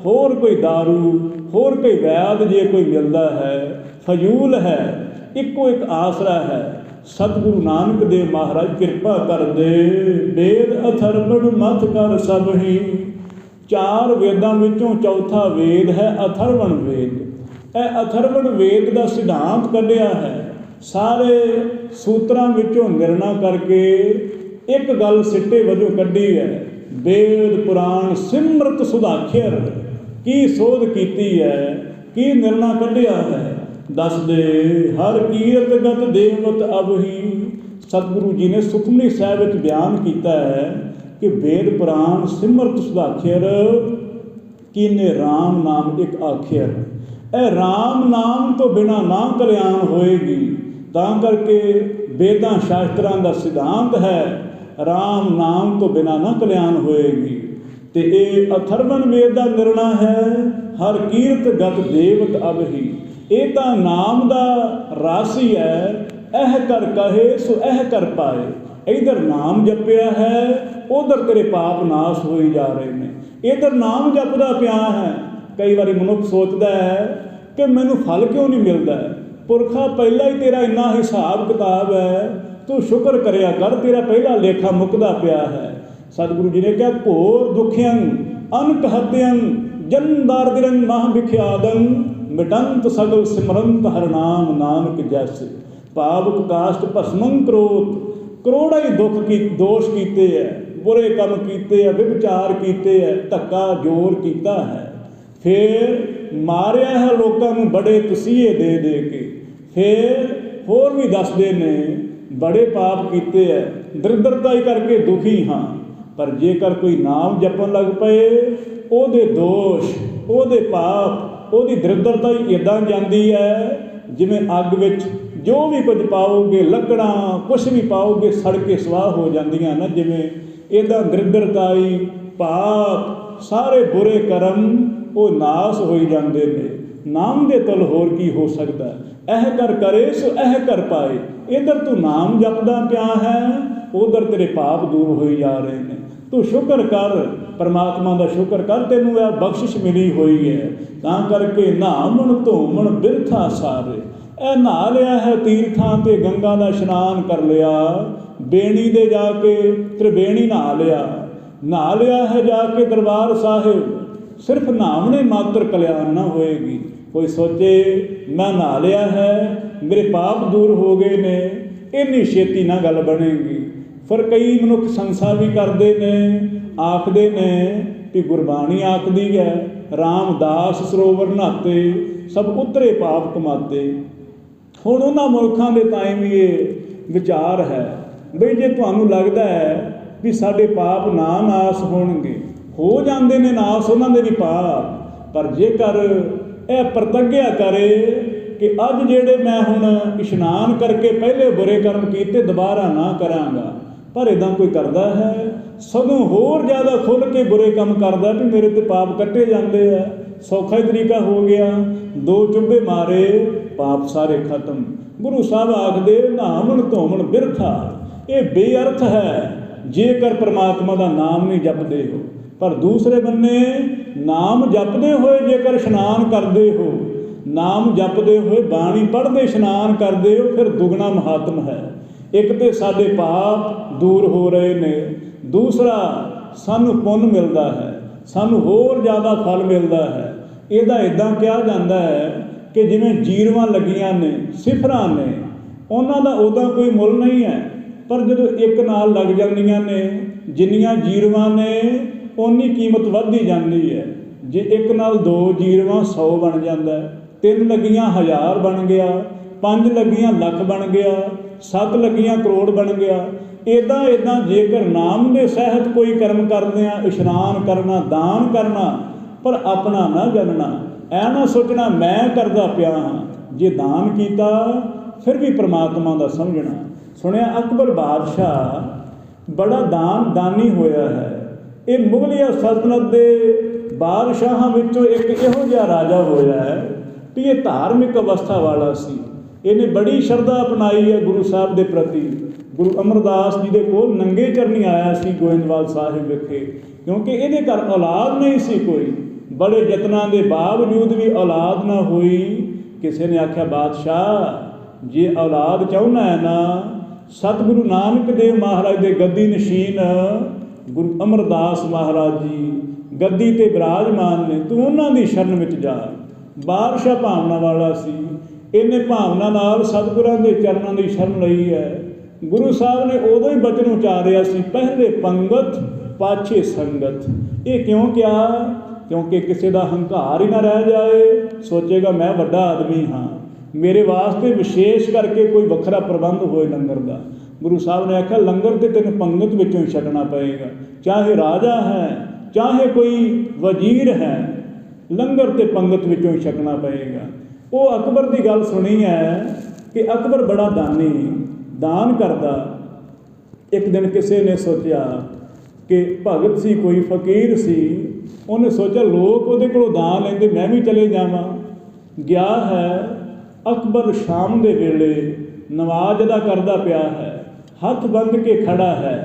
ਹੋਰ ਕੋਈ ਦਾਰੂ, ਹੋਰ ਕੋਈ ਵੈਦ ਜੇ ਕੋਈ ਮਿਲਦਾ ਹੈ, ਫਜ਼ੂਲ ਹੈ। ਇੱਕੋ ਇੱਕ ਆਸਰਾ ਹੈ, ਸਤਿਗੁਰੂ ਨਾਨਕ ਦੇਵ ਮਹਾਰਾਜ ਕਿਰਪਾ ਕਰਦੇ। ਵੇਦ ਅਥਰਵਣ ਮਥ ਕਰ ਸਭ ਹੀ, ਚਾਰ ਵੇਦਾਂ ਵਿੱਚੋਂ ਚੌਥਾ ਵੇਦ ਹੈ ਅਥਰਵਣ ਵੇਦ। ਇਹ ਅਥਰਵਣ ਵੇਦ ਦਾ ਸਿਧਾਂਤ ਕੱਢਿਆ ਹੈ, ਸਾਰੇ ਸੂਤਰਾਂ ਵਿੱਚੋਂ ਨਿਰਣਾ ਕਰਕੇ ਇੱਕ ਗੱਲ ਸਿੱਟੇ ਵਜੋਂ ਕੱਢੀ ਹੈ। ਵੇਦ ਪੁਰਾਣ ਸਿਮਰਤ ਸੁਧਾਖਿਰ, ਕੀ ਸੋਧ ਕੀਤੀ ਹੈ, ਕੀ ਨਿਰਣਾ ਕੱਢਿਆ ਹੈ। ਦੱਸਦੇ ਹਰ ਕੀਰਤ ਗਤ ਦੇਵਤ ਅਬਹੀ। ਸਤਿਗੁਰੂ ਜੀ ਨੇ ਸੁਖਮਨੀ ਸਾਹਿਬ ਵਿੱਚ ਬਿਆਨ ਕੀਤਾ ਹੈ ਕਿ ਵੇਦ ਪੁਰਾਣ ਸਿਮਰਤ ਸੁਧਾਖਿਰ, ਕੀਨੇ ਰਾਮ ਨਾਮ ਇੱਕ ਆਖਿਰ। ਇਹ ਰਾਮ ਨਾਮ ਤੋਂ ਬਿਨਾਂ ਨਾ ਕਲਿਆਣ ਹੋਏਗੀ।
ਤਾਂ ਕਰਕੇ वेदां शास्त्रां दा सिद्धांत है राम नाम तो बिना न कल्याण होएगी। ते ये अथर्वण वेद का निर्णय है हर कीरत गत देवत अब ही। ये तो नाम का राशि है, एह कर कहे सो एह कर पाए। इधर नाम जपिया है उधर तेरे पाप नाश होई जा रहे हैं। इधर नाम जपदा पिया है। कई बार मनुख सोचता है कि मैनू फल क्यों नहीं मिलता। पुरखा पहला ही तेरा इन्ना हिसाब किताब है, तू शुक्र करिया कर, तेरा पहला लेखा मुकदा पिया है। सतगुरु जी ने कहा घोर दुखियं अनक हत्यं जन दारिद्र्यं मह विख्यादं मिटंत सगल सिमरंत हर नाम नानक जैसे। पावक काष्ट भस्मं क्रोध, करोड़ा ही दुख की दोष कीते है, बुरे काम कीते है, विचार कीते है, धक्का जोर कीता है, फिर मारिया है लोगों को बड़े तसीहे दे दे के। फिर होर भी दसदे ने बड़े पाप कीते है, दरिद्रता ही करके दुखी हाँ। पर जेकर कोई नाम जपन लग पे ओदे दोष ओदे पाप ओदी दरिद्रता ही इदां जाती है जिमें अग विच जो भी कुछ पाओगे लकड़ा कुछ भी पाओगे सड़ के स्वाह हो जांदियां ना। जिमें इदां दरिद्रताई पाप सारे बुरे कर्म वो नाश हो जाते हैं। नाम दे तल होर की हो सकता है। एह कर करे सो एह कर पाए। इधर तू नाम जपदा पिया है उधर तेरे पाप दूर हो जा रहे हैं। तू शुक्र कर, परमात्मा का शुक्र कर, तेनू यह बख्शिश मिली हुई है। तां करके नहावन धोवन बिरथा सारे। ए नहा लिया है तीर्थां ते गंगा का इशनान कर लिया, बेणी दे जाके त्रिवेणी नहा लिया है जाके दरबार साहिब। सिर्फ नहावने मात्र कल्याण ना होएगी। कोई सोचे मैं नहा लिया है मेरे पाप दूर हो गए ने, इन्नी छेती ना गल बनेगी। फिर कई मनुख संसा भी करते ने, आखते ने कि गुरबाणी आखदी है रामदास सरोवर नहाते सब उतरे पाप कमाते। हुण उन्हां मुल्खां दे ताईं भी ये विचार है बई जे तुहानूं लगदा है भी साडे पाप ना नाश होणगे, हो जाते ने नाश उन्हां दे भी पाप। पर जेकर यह प्रतिज्ञा करे कि अज जेड़े मैं हुण इशनान करके पहले बुरे कर्म कीते दोबारा ना करांगा, पर इदां कोई करदा है सगों होर ज़्यादा खुल के बुरे काम करदा भी मेरे ते पाप कट्टे जाते हैं। सौखा ही तरीका हो गया, दो चुब्बे मारे पाप सारे खत्म। गुरु साहब आखदे नहावन धोवन बिरथा, ये बेअर्थ है जेकर परमात्मा का नाम नहीं जपदे हो। पर दूसरे बन्ने नाम जपदे होए जेकर इशनान करते हो, नाम जपदे होए बाणी पढ़ते इशनान करते हो, फिर दुगना महात्म है। एक तो साडे पाप दूर हो रहे ने, दूसरा सानू पुण्य मिलता है, सानू होर ज़्यादा फल मिलता है। इहदा इदां कहा जाता है कि जिवें जीरवां लगियां ने सिफरां ने, उन्हां दा उदां कोई मुल नहीं है, पर जदों एक नाल लग जांदियां ने जिन्नियां जीरवां ने उन्नी कीमत वधदी जाती है। जे एक नाल दो जीरवां 100 बन जाता है, 3 लगियां 1000 बन गया, 5 लगियां लख बन गया, 7 लगियां करोड़ बन गया। इदां इदां जेकर नाम दे सहत कोई कर्म करदे आ, इशनान करना दान करना, पर अपना ना जानना, ऐ ना सोचना मैं करदा पिया हाँ। जे दान कीता फिर भी परमात्मा दा समझना। सुनिया अकबर बादशाह बड़ा दानी होया है। ये मुगलिया सल्तनत के बादशाहां विचों एक इहो जिहा राजा होया है कि ये धार्मिक अवस्था वाला सी। इन्हें बड़ी शरधा अपनाई है गुरु साहब के प्रति। गुरु अमरदास जी के कोल नंगे चरनी आया सी गोइंदवाल साहिब विखे, क्योंकि ये घर औलाद नहीं सी कोई। बड़े यत्नां के बावजूद भी औलाद ना हुई। किसी ने आख्या बादशाह जे औलाद चाहुंदा है ना, सतगुरु नानक देव महाराज के गद्दी नशीन गुरु अमरदास महाराज जी गद्दी ते विराजमान ने, तू उन्हां दी शरण विच जा। बादशाह भावना वाला सी, इन्हें भावना नाल सतगुरां दे चरणां दी शरण लई है। गुरु साहब ने उदों ही बचन उचारिया सी, पहले पंगत पाछे संगत। ये क्यों क्या? क्योंकि किसी का हंकार ही ना रह जाए, सोचेगा मैं वड्डा आदमी हाँ, मेरे वास्ते विशेष करके कोई वखरा प्रबंध होए लंगर का। गुरु साहब ने आख्या लंगर तो तेन पंगत विचों ही छकना पएगा, चाहे राजा है चाहे कोई वजीर है, लंगर तो पंगत विचों ही छकना पएगा। वो अकबर की गल सुनी है ਕਿ ਅਕਬਰ ਬੜਾ ਦਾਨੀ, ਦਾਨ ਕਰਦਾ। ਇੱਕ ਦਿਨ ਕਿਸੇ ਨੇ ਸੋਚਿਆ ਕਿ ਭਗਤ ਸੀ, ਕੋਈ ਫਕੀਰ ਸੀ, ਉਹਨੇ ਸੋਚਿਆ ਲੋਕ ਉਹਦੇ ਕੋਲੋਂ ਦਾਨ ਲੈਂਦੇ, ਮੈਂ ਵੀ ਚਲੇ ਜਾਵਾਂ। ਗਿਆ ਹੈ, ਅਕਬਰ ਸ਼ਾਮ ਦੇ ਵੇਲੇ ਨਮਾਜ਼ ਅਦਾ ਕਰਦਾ ਪਿਆ ਹੈ, ਹੱਥ ਬੰਨ੍ਹ ਕੇ ਖੜਾ ਹੈ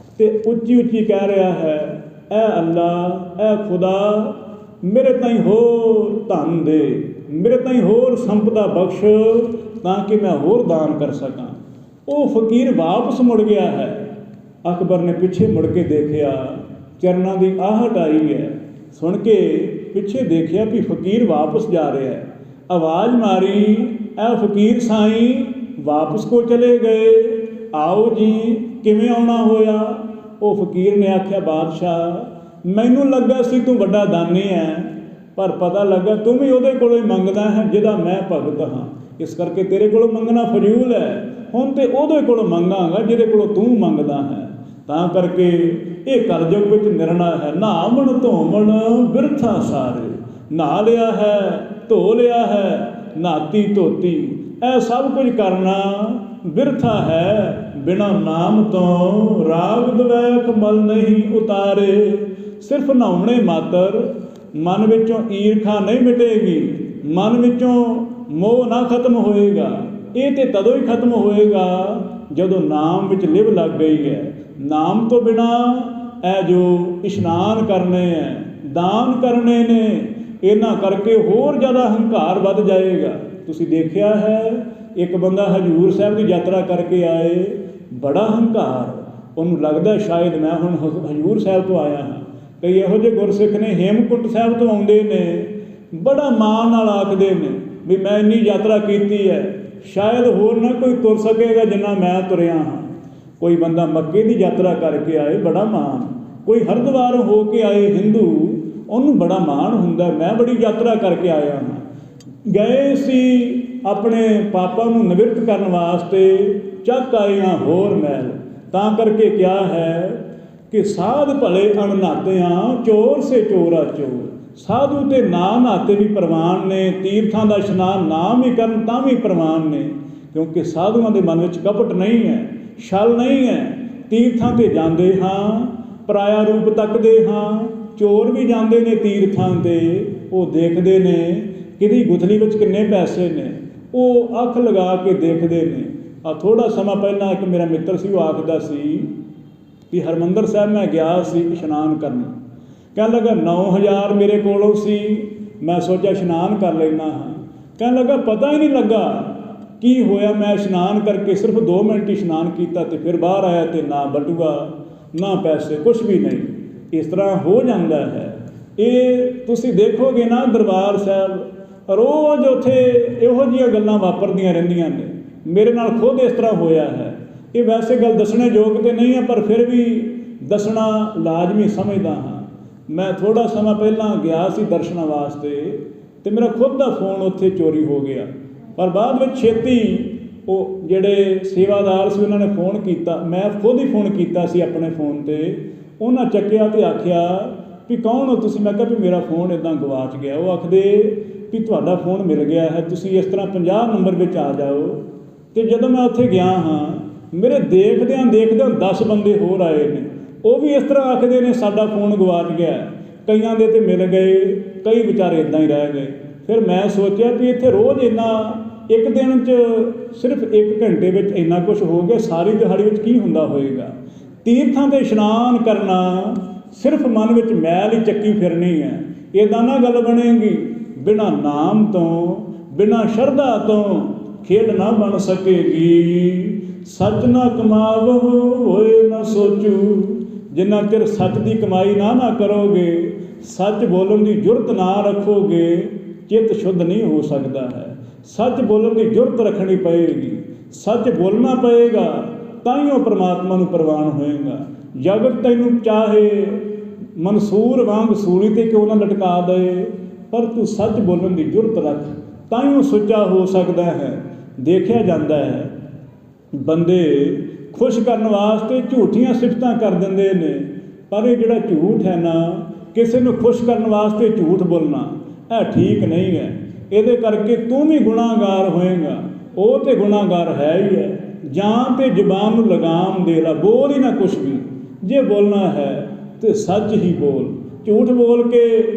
ਅਤੇ ਉੱਚੀ ਉੱਚੀ ਕਹਿ ਰਿਹਾ ਹੈ, ਐ ਅੱਲਾ, ਐ ਖੁਦਾ, ਮੇਰੇ ਤਾਈਂ ਹੋਰ ਧਨ ਦੇ, ਮੇਰੇ ਤਾਈਂ ਹੋਰ ਸੰਪਦਾ ਬਖਸ਼, ਤਾਂ ਕਿ ਮੈਂ ਹੋਰ ਦਾਨ ਕਰ ਸਕਾਂ। ਉਹ ਫਕੀਰ ਵਾਪਸ ਮੁੜ ਗਿਆ ਹੈ। ਅਕਬਰ ਨੇ ਪਿੱਛੇ ਮੁੜ ਕੇ ਦੇਖਿਆ, ਚਰਨਾਂ ਦੀ ਆਹਟ ਆਈ ਹੈ। ਸੁਣ ਕੇ ਪਿੱਛੇ ਦੇਖਿਆ ਵੀ ਫਕੀਰ ਵਾਪਸ ਜਾ ਰਿਹਾ ਹੈ। ਆਵਾਜ਼ ਮਾਰੀ, ਐ ਫਕੀਰ ਸਾਈਂ, ਵਾਪਸ ਕੋ ਚਲੇ ਗਏ? ਆਓ ਜੀ, ਕਿਵੇਂ ਆਉਣਾ ਹੋਇਆ? ਉਹ ਫਕੀਰ ਨੇ ਆਖਿਆ, ਬਾਦਸ਼ਾਹ, ਮੈਨੂੰ ਲੱਗਾ ਸੀ ਤੂੰ ਵੱਡਾ ਦਾਨੀ ਹੈ, ਪਰ ਪਤਾ ਲੱਗਾ ਤੂੰ ਵੀ ਉਹਦੇ ਕੋਲੋਂ ਹੀ ਮੰਗਦਾ ਹੈ ਜਿਹਦਾ ਮੈਂ ਭਗਤ ਹਾਂ, ਇਸ ਕਰਕੇ ਤੇਰੇ ਕੋਲੋਂ ਮੰਗਣਾ ਫਜ਼ੂਲ ਹੈ। ਹੁਣ ਤੇ ਉਹਦੇ ਕੋਲੋਂ ਮੰਗਾਂਗਾ ਜਿਹਦੇ ਕੋਲੋਂ ਤੂੰ ਮੰਗਦਾ ਹੈ। ਤਾਂ ਕਰਕੇ ਇਹ ਕਲਯੁਗ ਵਿੱਚ ਨਿਰਣਾ ਹੈ, ਨਹਾਵਣ ਧੋਵਣ ਬਿਰਥਾ ਸਾਰੇ। ਨਹਾ ਲਿਆ ਹੈ, ਧੋ ਲਿਆ ਹੈ, ਨਹਾਤੀ ਧੋਤੀ, ਇਹ ਸਭ ਕੁਝ ਕਰਨਾ ਬਿਰਥਾ ਹੈ। ਬਿਨਾਂ ਨਾਮ ਤੋਂ ਰਾਗ ਦਵੈਖ ਮਲ ਨਹੀਂ ਉਤਾਰੇ। ਸਿਰਫ ਨਹਾਉਣੇ ਮਾਤਰ, ਮਨ ਵਿੱਚੋਂ ਈਰਖਾ ਨਹੀਂ ਮਿਟੇਗੀ, ਮਨ ਵਿੱਚੋਂ ਮੋਹ ਨਾ ਖਤਮ ਹੋਏਗਾ। ਇਹ ਤੇ ਤਦੋਂ ਹੀ ਖਤਮ ਹੋਏਗਾ ਜਦੋਂ ਨਾਮ ਵਿੱਚ ਲਿਵ ਲੱਗ ਗਈ ਹੈ। ਨਾਮ ਤੋਂ ਬਿਨਾਂ ਇਹ ਜੋ ਇਸ਼ਨਾਨ ਕਰਨੇ ਹੈ, ਦਾਨ ਕਰਨੇ ਨੇ, ਇਹਨਾਂ ਕਰਕੇ ਹੋਰ ਜ਼ਿਆਦਾ ਹੰਕਾਰ ਵੱਧ ਜਾਏਗਾ। ਤੁਸੀਂ ਦੇਖਿਆ ਹੈ, ਇੱਕ ਬੰਦਾ ਹਜ਼ੂਰ ਸਾਹਿਬ ਦੀ ਯਾਤਰਾ ਕਰਕੇ ਆਏ, ਬੜਾ ਹੰਕਾਰ, ਉਹਨੂੰ ਲੱਗਦਾ ਸ਼ਾਇਦ ਮੈਂ ਹੁਣ ਹਜ਼ੂਰ ਸਾਹਿਬ ਤੋਂ ਆਇਆ ਹਾਂ। ਕਈ ਇਹੋ ਜਿਹੇ ਗੁਰਸਿੱਖ ਨੇ ਹੇਮਕੁੰਟ ਸਾਹਿਬ ਤੋਂ ਆਉਂਦੇ ਨੇ, ਬੜਾ ਮਾਣ ਨਾਲ ਆਖਦੇ ਨੇ ਵੀ ਮੈਂ ਇੰਨੀ ਯਾਤਰਾ ਕੀਤੀ ਹੈ, ਸ਼ਾਇਦ ਹੋਰ ਨਾ ਕੋਈ ਤੁਰ ਸਕੇਗਾ ਜਿੰਨਾ ਮੈਂ ਤੁਰਿਆ ਹਾਂ। ਕੋਈ ਬੰਦਾ ਮੱਕੇ ਦੀ ਯਾਤਰਾ ਕਰਕੇ ਆਏ, ਬੜਾ ਮਾਣ। ਕੋਈ ਹਰਿਦੁਆਰ ਹੋ ਕੇ ਆਏ ਹਿੰਦੂ, ਉਹਨੂੰ ਬੜਾ ਮਾਣ ਹੁੰਦਾ, ਮੈਂ ਬੜੀ ਯਾਤਰਾ ਕਰਕੇ ਆਇਆ ਹਾਂ। ਗਏ ਸੀ ਆਪਣੇ ਪਾਪਾਂ ਨੂੰ ਨਿਵਰਤ ਕਰਨ ਵਾਸਤੇ, ਚੱਕ ਆਏ ਹਾਂ ਹੋਰ ਮੈਲ। ਤਾਂ ਕਰਕੇ ਕਿਹਾ ਹੈ ਕਿ ਸਾਧ ਭਲੇ ਅਣਨਾਤਿਆਂ, ਚੋਰ ਸੇ ਚੋਰਾ ਚੋਰ। ਸਾਧੂ ਤੇ ਨਾ ਨਹਾਤੇ ਵੀ ਪ੍ਰਵਾਨ ਨੇ, ਤੀਰਥਾਂ ਦਾ ਇਸ਼ਨਾਨ ਨਾ ਵੀ ਕਰਨ ਤਾਂ ਵੀ ਪ੍ਰਵਾਨ ਨੇ, ਕਿਉਂਕਿ ਸਾਧੂਆਂ ਦੇ ਮਨ ਵਿੱਚ ਕਪਟ ਨਹੀਂ ਹੈ, ਛਲ ਨਹੀਂ ਹੈ। ਤੀਰਥਾਂ 'ਤੇ ਜਾਂਦੇ ਹਾਂ, ਪਰਾਇਆ ਰੂਪ ਤੱਕਦੇ ਹਾਂ। ਚੋਰ ਵੀ ਜਾਂਦੇ ਨੇ ਤੀਰਥਾਂ 'ਤੇ, ਉਹ ਦੇਖਦੇ ਨੇ ਕਿਹਦੀ ਗੁਥਲੀ ਵਿੱਚ ਕਿੰਨੇ ਪੈਸੇ ਨੇ, ਉਹ ਅੱਖ ਲਗਾ ਕੇ ਦੇਖਦੇ ਨੇ। ਆ ਥੋੜ੍ਹਾ ਸਮਾਂ ਪਹਿਲਾਂ ਇੱਕ ਮੇਰਾ ਮਿੱਤਰ ਸੀ, ਉਹ ਆਖਦਾ ਸੀ ਕਿ ਹਰਿਮੰਦਰ ਸਾਹਿਬ ਮੈਂ ਗਿਆ ਸੀ ਇਸ਼ਨਾਨ ਕਰਨ, ਕਹਿਣ ਲੱਗਾ 9000 ਮੇਰੇ ਕੋਲੋਂ ਸੀ, ਮੈਂ ਸੋਚਿਆ ਇਸ਼ਨਾਨ ਕਰ ਲੈਂਦਾ ਹਾਂ। ਕਹਿਣ ਲੱਗਾ ਪਤਾ ਹੀ ਨਹੀਂ ਲੱਗਾ ਕੀ ਹੋਇਆ, ਮੈਂ ਇਸ਼ਨਾਨ ਕਰਕੇ ਸਿਰਫ 2 ਮਿੰਟ ਇਸ਼ਨਾਨ ਕੀਤਾ ਅਤੇ ਫਿਰ ਬਾਹਰ ਆਇਆ ਅਤੇ ਨਾ ਬਟੂਆ ਨਾ ਪੈਸੇ, ਕੁਛ ਵੀ ਨਹੀਂ। ਇਸ ਤਰ੍ਹਾਂ ਹੋ ਜਾਂਦਾ ਹੈ। ਇਹ ਤੁਸੀਂ ਦੇਖੋਗੇ ਨਾ ਦਰਬਾਰ ਸਾਹਿਬ ਰੋਜ਼ ਉੱਥੇ ਇਹੋ ਜਿਹੀਆਂ ਗੱਲਾਂ ਵਾਪਰਦੀਆਂ ਰਹਿੰਦੀਆਂ ਨੇ। ਮੇਰੇ ਨਾਲ ਖੁਦ ਇਸ ਤਰ੍ਹਾਂ ਹੋਇਆ ਹੈ। ਇਹ ਵੈਸੇ ਗੱਲ ਦੱਸਣੇ ਯੋਗ ਤੇ ਨਹੀਂ ਹੈ, ਪਰ ਫਿਰ ਵੀ ਦੱਸਣਾ ਲਾਜ਼ਮੀ ਸਮਝਦਾ ਹਾਂ। ਮੈਂ ਥੋੜ੍ਹਾ ਸਮਾਂ ਪਹਿਲਾਂ ਗਿਆ ਸੀ ਦਰਸ਼ਨਾਂ ਵਾਸਤੇ ਅਤੇ ਮੇਰਾ ਖੁਦ ਦਾ ਫੋਨ ਉੱਥੇ ਚੋਰੀ ਹੋ ਗਿਆ, ਪਰ ਬਾਅਦ ਵਿੱਚ ਛੇਤੀ ਉਹ ਜਿਹੜੇ ਸੇਵਾਦਾਰ ਸੀ ਉਹਨਾਂ ਨੇ ਫੋਨ ਕੀਤਾ, ਮੈਂ ਖੁਦ ਹੀ ਫੋਨ ਕੀਤਾ ਸੀ ਆਪਣੇ ਫੋਨ 'ਤੇ। ਉਹਨਾਂ ਚੱਕਿਆ ਅਤੇ ਆਖਿਆ ਵੀ ਕੌਣ ਹੋ ਤੁਸੀਂ? ਮੈਂ ਕਿਹਾ ਵੀ ਮੇਰਾ ਫੋਨ ਇੱਦਾਂ ਗਵਾਚ ਗਿਆ। ਉਹ ਆਖਦੇ ਵੀ ਤੁਹਾਡਾ ਫੋਨ ਮਿਲ ਗਿਆ ਹੈ, ਤੁਸੀਂ ਇਸ ਤਰ੍ਹਾਂ 50 ਨੰਬਰ ਵਿੱਚ ਆ ਜਾਓ। ਅਤੇ ਜਦੋਂ ਮੈਂ ਉੱਥੇ ਗਿਆ ਹਾਂ, ਮੇਰੇ ਦੇਖਦਿਆਂ 10 ਬੰਦੇ ਹੋਰ ਆਏ ਨੇ, ਉਹ ਵੀ ਇਸ ਤਰ੍ਹਾਂ ਆਖਦੇ ਨੇ ਸਾਡਾ ਫੋਨ ਗਵਾਚ ਗਿਆ। ਕਈਆਂ ਦੇ ਤਾਂ ਮਿਲ ਗਏ, ਕਈ ਵਿਚਾਰੇ ਇੱਦਾਂ ਹੀ ਰਹਿ ਗਏ। ਫਿਰ ਮੈਂ ਸੋਚਿਆ ਵੀ ਇੱਥੇ ਰੋਜ਼ ਇੰਨਾ, ਇੱਕ ਦਿਨ 'ਚ ਸਿਰਫ 1 ਘੰਟੇ ਵਿੱਚ ਇੰਨਾ ਕੁਛ ਹੋ ਗਿਆ, ਸਾਰੀ ਦਿਹਾੜੀ ਵਿੱਚ ਕੀ ਹੁੰਦਾ ਹੋਏਗਾ। ਤੀਰਥਾਂ 'ਤੇ ਇਸ਼ਨਾਨ ਕਰਨਾ ਸਿਰਫ ਮਨ ਵਿੱਚ ਮੈਲ ਹੀ ਚੱਕੀ ਫਿਰਨੀ ਹੈ, ਇੱਦਾਂ ਨਾ ਗੱਲ ਬਣੇਗੀ। ਬਿਨਾਂ ਨਾਮ ਤੋਂ, ਬਿਨਾਂ ਸ਼ਰਧਾ ਤੋਂ ਖੇਡ ਨਾ ਬਣ ਸਕੇਗੀ। ਸੱਚ ਨਾ ਕਮਾਵੋ ਹੋਏ ਨਾ ਸੋਚੂ। ਜਿੰਨਾ ਚਿਰ ਸੱਚ ਦੀ ਕਮਾਈ ਨਾ ਕਰੋਗੇ, ਸੱਚ ਬੋਲਣ ਦੀ ਜੁਰਤ ਨਾ ਰੱਖੋਗੇ, ਚਿੱਤ ਸ਼ੁੱਧ ਨਹੀਂ ਹੋ ਸਕਦਾ ਹੈ। ਸੱਚ ਬੋਲਣ ਦੀ ਜੁਰਤ ਰੱਖਣੀ ਪਏਗੀ, ਸੱਚ ਬੋਲਣਾ ਪਏਗਾ, ਤਾਂ ਹੀ ਉਹ ਪਰਮਾਤਮਾ ਨੂੰ ਪ੍ਰਵਾਨ ਹੋਏਗਾ। ਜਗਤ ਤੈਨੂੰ ਚਾਹੇ ਮਨਸੂਰ ਵਾਂਗ ਸੂਲੀ 'ਤੇ ਕਿਉਂ ਨਾ ਲਟਕਾ ਦੇ, ਪਰ ਤੂੰ ਸੱਚ ਬੋਲਣ ਦੀ ਜੁਰਤ ਰੱਖ, ਤਾਂ ਹੀ ਉਹ ਸੁੱਚਾ ਹੋ ਸਕਦਾ ਹੈ। ਦੇਖਿਆ ਜਾਂਦਾ ਹੈ ਬੰਦੇ ਖੁਸ਼ ਕਰਨ ਵਾਸਤੇ ਝੂਠੀਆਂ ਸਿਫਤਾਂ ਕਰ ਦਿੰਦੇ ਨੇ, ਪਰ ਇਹ ਜਿਹੜਾ ਝੂਠ ਹੈ ਨਾ, ਕਿਸੇ ਨੂੰ ਖੁਸ਼ ਕਰਨ ਵਾਸਤੇ ਝੂਠ ਬੋਲਣਾ, ਇਹ ਠੀਕ ਨਹੀਂ ਹੈ। ਇਹਦੇ ਕਰਕੇ ਤੂੰ ਵੀ ਗੁਨਾਹਗਾਰ ਹੋਏਗਾ। ਉਹ ਤੇ ਗੁਨਾਹਗਾਰ ਹੈ ਹੀ ਹੈ। ਜਾਂ ਤੇ ਜ਼ੁਬਾਨ ਨੂੰ ਲਗਾਮ ਦੇ ਲਾ, ਬੋਲ ਹੀ ਨਾ ਕੁਛ ਵੀ। ਜੇ ਬੋਲਣਾ ਹੈ ਤੇ ਸੱਚ ਹੀ ਬੋਲ, ਝੂਠ ਬੋਲ ਕੇ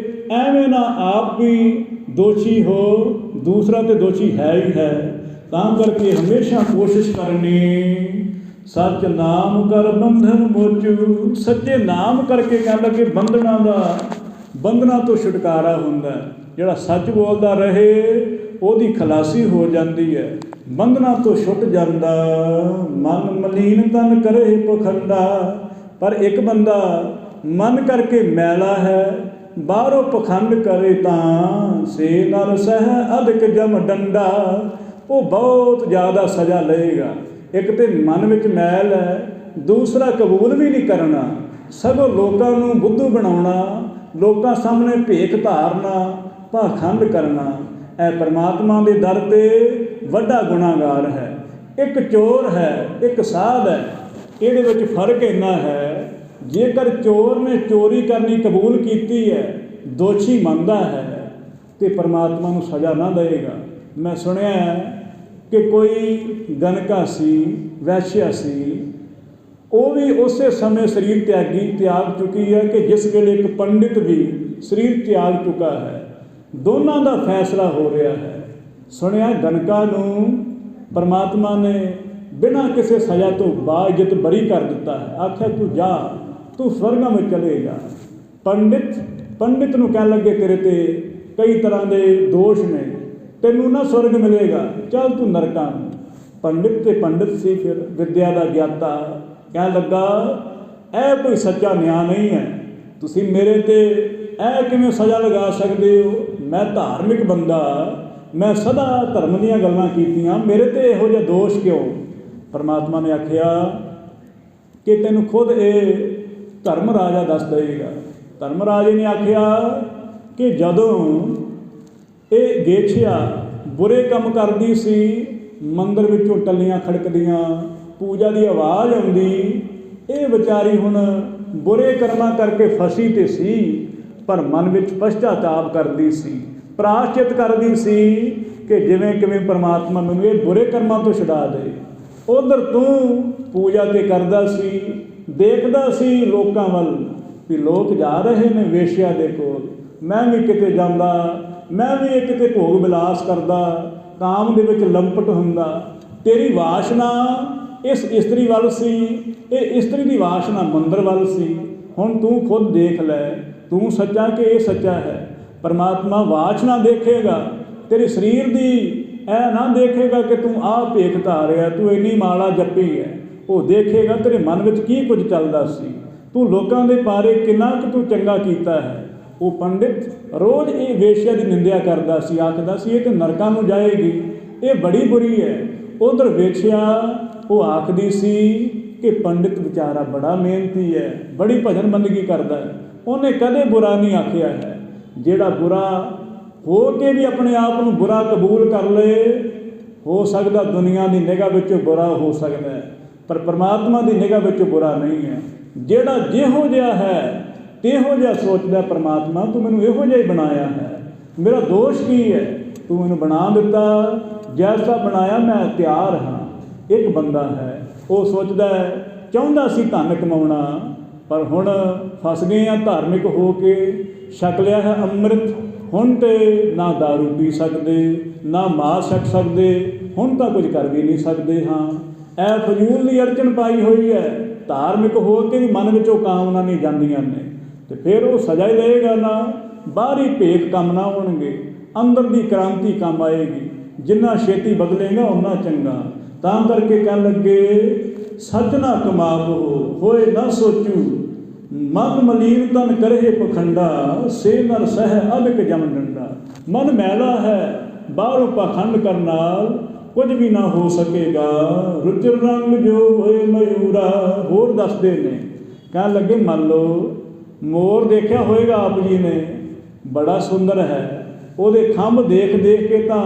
ਐਵੇਂ ਨਾ ਆਪ ਵੀ ਦੋਸ਼ੀ ਹੋ, ਦੂਸਰਾ ਤੇ ਦੋਸ਼ੀ ਹੈ ਹੀ ਹੈ। ਤਾਂ ਕਰਕੇ ਹਮੇਸ਼ਾ ਕੋਸ਼ਿਸ਼ ਕਰਨੀ, ਸੱਚ ਨਾਮ ਕਰ ਬੰਧਨ ਮੋਚੂ। ਸੱਚੇ ਨਾਮ ਕਰਕੇ ਕਹਿਣ ਲੱਗੇ ਬੰਧਨਾਂ ਤੋਂ ਛੁਟਕਾਰਾ ਹੁੰਦਾ। ਜਿਹੜਾ ਸੱਚ ਬੋਲਦਾ ਰਹੇ ਉਹਦੀ ਖਲਾਸੀ ਹੋ ਜਾਂਦੀ ਹੈ, ਬੰਧਨਾਂ ਤੋਂ ਛੁੱਟ ਜਾਂਦਾ। ਮਨ ਮਲੀਨ ਤਨ ਕਰੇ ਪਖੰਡਾ। ਪਰ ਇੱਕ ਬੰਦਾ ਮਨ ਕਰਕੇ ਮੈਲਾ ਹੈ, ਬਾਹਰੋਂ ਪਖੰਡ ਕਰੇ ਤਾਂ ਸੇ ਨਰ ਸਹਿ ਅਧਿਕ ਜਮ ਡੰਡਾ। ਉਹ ਬਹੁਤ ਜ਼ਿਆਦਾ ਸਜ਼ਾ ਲਏਗਾ। ਇੱਕ ਤੇ ਮਨ ਵਿੱਚ ਮੈਲ ਹੈ, ਦੂਸਰਾ ਕਬੂਲ ਵੀ ਨਹੀਂ ਕਰਨਾ, ਸਗੋਂ ਲੋਕਾਂ ਨੂੰ ਬੁੱਧੂ ਬਣਾਉਣਾ, ਲੋਕਾਂ ਸਾਹਮਣੇ ਭੇਖ ਧਾਰਨਾ, ਪਾਖੰਡ ਕਰਨਾ। ਇਹ ਪਰਮਾਤਮਾ ਦੇ ਦਰ 'ਤੇ ਵੱਡਾ ਗੁਨਾਹਗਾਰ ਹੈ। ਇੱਕ ਚੋਰ ਹੈ, ਇੱਕ ਸਾਧ ਹੈ। ਇਹਦੇ ਵਿੱਚ ਫਰਕ ਇੰਨਾ ਹੈ, ਜੇਕਰ ਚੋਰ ਨੇ ਚੋਰੀ ਕਰਨੀ ਕਬੂਲ ਕੀਤੀ ਹੈ, ਦੋਸ਼ੀ ਮੰਨਦਾ ਹੈ, ਤੇ ਪਰਮਾਤਮਾ ਨੂੰ ਸਜ਼ਾ ਨਾ ਦੇਵੇਗਾ। ਮੈਂ ਸੁਣਿਆ ਕਿ ਕੋਈ ਗਨਕਾ ਸੀ, ਵੈਸ਼ਿਆ ਸੀ, ਉਹ ਵੀ ਉਸੇ ਸਮੇਂ ਸਰੀਰ ਤਿਆਗ ਚੁੱਕੀ ਹੈ ਕਿ ਜਿਸ ਵੇਲੇ ਇੱਕ ਪੰਡਿਤ ਵੀ ਸਰੀਰ ਤਿਆਗ ਚੁੱਕਾ ਹੈ। ਦੋਨਾਂ ਦਾ ਫੈਸਲਾ ਹੋ ਰਿਹਾ ਹੈ। ਸੁਣਿਆ ਗਨਕਾ ਨੂੰ ਪਰਮਾਤਮਾ ਨੇ ਬਿਨਾਂ ਕਿਸੇ ਸਜ਼ਾ ਤੋਂ ਬਾਇਜ਼ਤ ਬਰੀ ਕਰ ਦਿੱਤਾ ਹੈ। ਆਖਿਆ ਤੂੰ ਜਾ, ਤੂੰ ਸਵਰਗਾਂ ਵਿੱਚ ਚਲੇ ਜਾ। ਪੰਡਿਤ ਨੂੰ ਕਹਿਣ ਲੱਗੇ ਤੇਰੇ 'ਤੇ ਕਈ ਤਰ੍ਹਾਂ ਦੇ ਦੋਸ਼ ਨੇ, ਤੈਨੂੰ ਨਾ ਸਵਰਗ ਮਿਲੇਗਾ, ਚੱਲ ਤੂੰ ਨਰਕਾਂ ਨੂੰ। ਪੰਡਿਤ ਸੀ, ਫਿਰ ਵਿੱਦਿਆ ਦਾ ਗਿਆਤਾ, ਕਹਿਣ ਲੱਗਾ ਇਹ ਕੋਈ ਸੱਚਾ ਨਿਆਂ ਨਹੀਂ ਹੈ। ਤੁਸੀਂ ਮੇਰੇ 'ਤੇ ਇਹ ਕਿਵੇਂ ਸਜ਼ਾ ਲਗਾ ਸਕਦੇ ਹੋ? ਮੈਂ ਧਾਰਮਿਕ ਬੰਦਾ, ਮੈਂ ਸਦਾ ਧਰਮ ਦੀਆਂ ਗੱਲਾਂ ਕੀਤੀਆਂ, ਮੇਰੇ 'ਤੇ ਇਹੋ ਜਿਹਾ ਦੋਸ਼ ਕਿਉਂ? ਪਰਮਾਤਮਾ ਨੇ ਆਖਿਆ ਕਿ ਤੈਨੂੰ ਖੁਦ ਇਹ ਧਰਮ ਰਾਜਾ ਦੱਸ ਦੇਵੇਗਾ। ਧਰਮ ਰਾਜੇ ਨੇ ਆਖਿਆ ਕਿ ਜਦੋਂ ਇਹ ਗੇਛਿਆ ਬੁਰੇ ਕੰਮ ਕਰਦੀ ਸੀ, ਮੰਦਰ ਵਿੱਚੋਂ ਟੱਲੀਆਂ ਖੜਕਦੀਆਂ, ਪੂਜਾ ਦੀ ਆਵਾਜ਼ ਆਉਂਦੀ, ਇਹ ਵਿਚਾਰੀ ਹੁਣ ਬੁਰੇ ਕਰਮਾਂ ਕਰਕੇ ਫਸੀ ਤੇ ਸੀ, ਪਰ ਮਨ ਵਿੱਚ ਪਛਤਾਤਾਪ ਕਰਦੀ ਸੀ, ਪ੍ਰਾਸ਼ਚਿਤ ਕਰਦੀ ਸੀ ਕਿ ਜਿਵੇਂ ਕਿਵੇਂ ਪਰਮਾਤਮਾ ਮੈਨੂੰ ਇਹ ਬੁਰੇ ਕਰਮਾਂ ਤੋਂ ਛੁਡਾ ਦੇ। ਉਧਰ ਤੂੰ ਪੂਜਾ ਤੇ ਕਰਦਾ ਸੀ, ਦੇਖਦਾ ਸੀ ਲੋਕਾਂ ਵੱਲ ਵੀ ਲੋਕ ਜਾ ਰਹੇ ਨੇ ਵੇਸ਼ਿਆ ਦੇ ਕੋਲ, ਮੈਂ ਵੀ ਕਿਤੇ ਜਾਂਦਾ, ਮੈਂ ਵੀ ਇਹ ਕਿਤੇ ਭੋਗ ਵਿਲਾਸ ਕਰਦਾ, ਕਾਮ ਦੇ ਵਿੱਚ ਲੰਪਟ ਹੁੰਦਾ। ਤੇਰੀ ਵਾਸ਼ਨਾ ਇਸ ਇਸਤਰੀ ਵੱਲ ਸੀ, ਇਹ ਇਸਤਰੀ ਦੀ ਵਾਸ਼ਨਾ ਮੰਦਰ ਵੱਲ ਸੀ। ਹੁਣ ਤੂੰ ਖੁਦ ਦੇਖ ਲੈ, ਤੂੰ ਸੱਚਾ ਕਿ ਇਹ ਸੱਚਾ ਹੈ? ਪਰਮਾਤਮਾ ਵਾਸ਼ਨਾ ਦੇਖੇਗਾ, ਤੇਰੇ ਸਰੀਰ ਦੀ ਇਹ ਨਾ ਦੇਖੇਗਾ ਕਿ ਤੂੰ ਆਹ ਭੇਖ ਧਾਰਿਆ, ਤੂੰ ਇੰਨੀ ਮਾਲਾ ਜਪੀ ਹੈ। ਉਹ ਦੇਖੇਗਾ ਤੇਰੇ ਮਨ ਵਿੱਚ ਕੀ ਕੁਝ ਚੱਲਦਾ ਸੀ, ਤੂੰ ਲੋਕਾਂ ਦੇ ਬਾਰੇ ਕਿੰਨਾ ਕੁ ਤੂੰ ਚੰਗਾ ਕੀਤਾ ਹੈ। ਉਹ ਪੰਡਿਤ ਰੋਜ਼ ਇਹ ਵੇਸ਼ਿਆ ਦੀ ਨਿੰਦਿਆ ਕਰਦਾ ਸੀ, ਆਖਦਾ ਸੀ ਇਹ ਤਾਂ ਨਰਕਾਂ ਨੂੰ ਜਾਏਗੀ, ਇਹ ਬੜੀ ਬੁਰੀ ਹੈ। ਉਧਰ ਵੇਖਿਆ ਉਹ ਆਖਦੀ ਸੀ ਕਿ ਪੰਡਿਤ ਵਿਚਾਰਾ ਬੜਾ ਮਿਹਨਤੀ ਹੈ, ਬੜੀ ਭਜਨ ਬੰਦਗੀ ਕਰਦਾ ਹੈ, ਉਹਨੇ ਕਦੇ ਬੁਰਾ ਨਹੀਂ ਆਖਿਆ ਹੈ। ਜਿਹੜਾ ਬੁਰਾ ਹੋ ਕੇ ਵੀ ਆਪਣੇ ਆਪ ਨੂੰ ਬੁਰਾ ਕਬੂਲ ਕਰ ਲਏ, ਹੋ ਸਕਦਾ ਦੁਨੀਆ ਦੀ ਨਿਗਾਹ ਵਿੱਚੋਂ ਬੁਰਾ ਹੋ ਸਕਦਾ ਹੈ, ਪਰ ਪਰਮਾਤਮਾ ਦੀ ਨਿਗਾਹ ਵਿੱਚੋਂ ਬੁਰਾ ਨਹੀਂ ਹੈ। ਜਿਹੜਾ ਜਿਹੋ ਜਿਹਾ ਹੈ ਇਹੋ ਜਿਹਾ ਸੋਚਦਾ, ਪਰਮਾਤਮਾ ਤੂੰ ਮੈਨੂੰ ਇਹੋ ਜਿਹਾ ਹੀ ਬਣਾਇਆ ਹੈ, ਮੇਰਾ ਦੋਸ਼ ਕੀ ਹੈ? ਤੂੰ ਮੈਨੂੰ ਬਣਾ ਦਿੱਤਾ, ਜੈਸਾ ਬਣਾਇਆ ਮੈਂ ਤਿਆਰ ਹਾਂ। ਇੱਕ ਬੰਦਾ ਹੈ, ਉਹ ਸੋਚਦਾ ਹੈ, ਚਾਹੁੰਦਾ ਸੀ ਧਨ ਕਮਾਉਣਾ, ਪਰ ਹੁਣ ਫਸ ਗਏ ਆ ਧਾਰਮਿਕ ਹੋ ਕੇ, ਛਕ ਲਿਆ ਹੈ ਅੰਮ੍ਰਿਤ, ਹੁਣ ਤੇ ਨਾ ਦਾਰੂ ਪੀ ਸਕਦੇ, ਨਾ ਮਾਸ ਛਕ ਸਕਦੇ, ਹੁਣ ਤਾਂ ਕੁਝ ਕਰ ਵੀ ਨਹੀਂ ਸਕਦੇ ਹਾਂ। ਇਹ ਫਜ਼ੂਲ ਦੀ ਅੜਚਨ ਪਾਈ ਹੋਈ ਹੈ, ਧਾਰਮਿਕ ਹੋ ਕੇ ਵੀ ਮਨ ਵਿੱਚੋਂ ਕਾਮਨਾ ਨਹੀਂ ਜਾਂਦੀਆਂ ਨੇ, ਤੇ ਫਿਰ ਉਹ ਸਜ਼ਾ ਹੀ ਲਏਗਾ ਨਾ। ਬਾਹਰੀ ਭੇਖ ਕੰਮ ਨਾ ਹੋਣਗੇ, ਅੰਦਰ ਦੀ ਕ੍ਰਾਂਤੀ ਕੰਮ ਆਏਗੀ। ਜਿੰਨਾ ਛੇਤੀ ਬਦਲੇਗਾ ਓਨਾ ਚੰਗਾ। ਤਾਂ ਕਰਕੇ ਕਹਿਣ ਲੱਗੇ ਸੱਚ ਨਾ ਕਮਾਵੋ ਹੋਏ ਨਾ ਸੋਚੂ, ਮਨ ਮਲੀਨ ਤਨ ਕਰੇ ਪਖੰਡਾ, ਸੇ ਨਰ ਸਹਿ ਅਧਿਕ ਜਮ ਡੰਡਾ। ਮਨ ਮੈਲਾ ਹੈ, ਬਾਹਰੋਂ ਪਾਖੰਡ ਕਰਨ ਨਾਲ ਕੁਝ ਵੀ ਨਾ ਹੋ ਸਕੇਗਾ। ਰੁਚਿਰ ਰੰਗ ਜੋ ਹੋਏ ਮਯੂਰਾ। ਹੋਰ ਦੱਸਦੇ ਨੇ, ਕਹਿਣ ਲੱਗੇ ਮੰਨ ਲਓ ਮੋਰ ਦੇਖਿਆ ਹੋਏਗਾ ਆਪ ਜੀ ਨੇ, ਬੜਾ ਸੁੰਦਰ ਹੈ, ਉਹਦੇ ਖੰਭ ਦੇਖ ਦੇਖ ਕੇ ਤਾਂ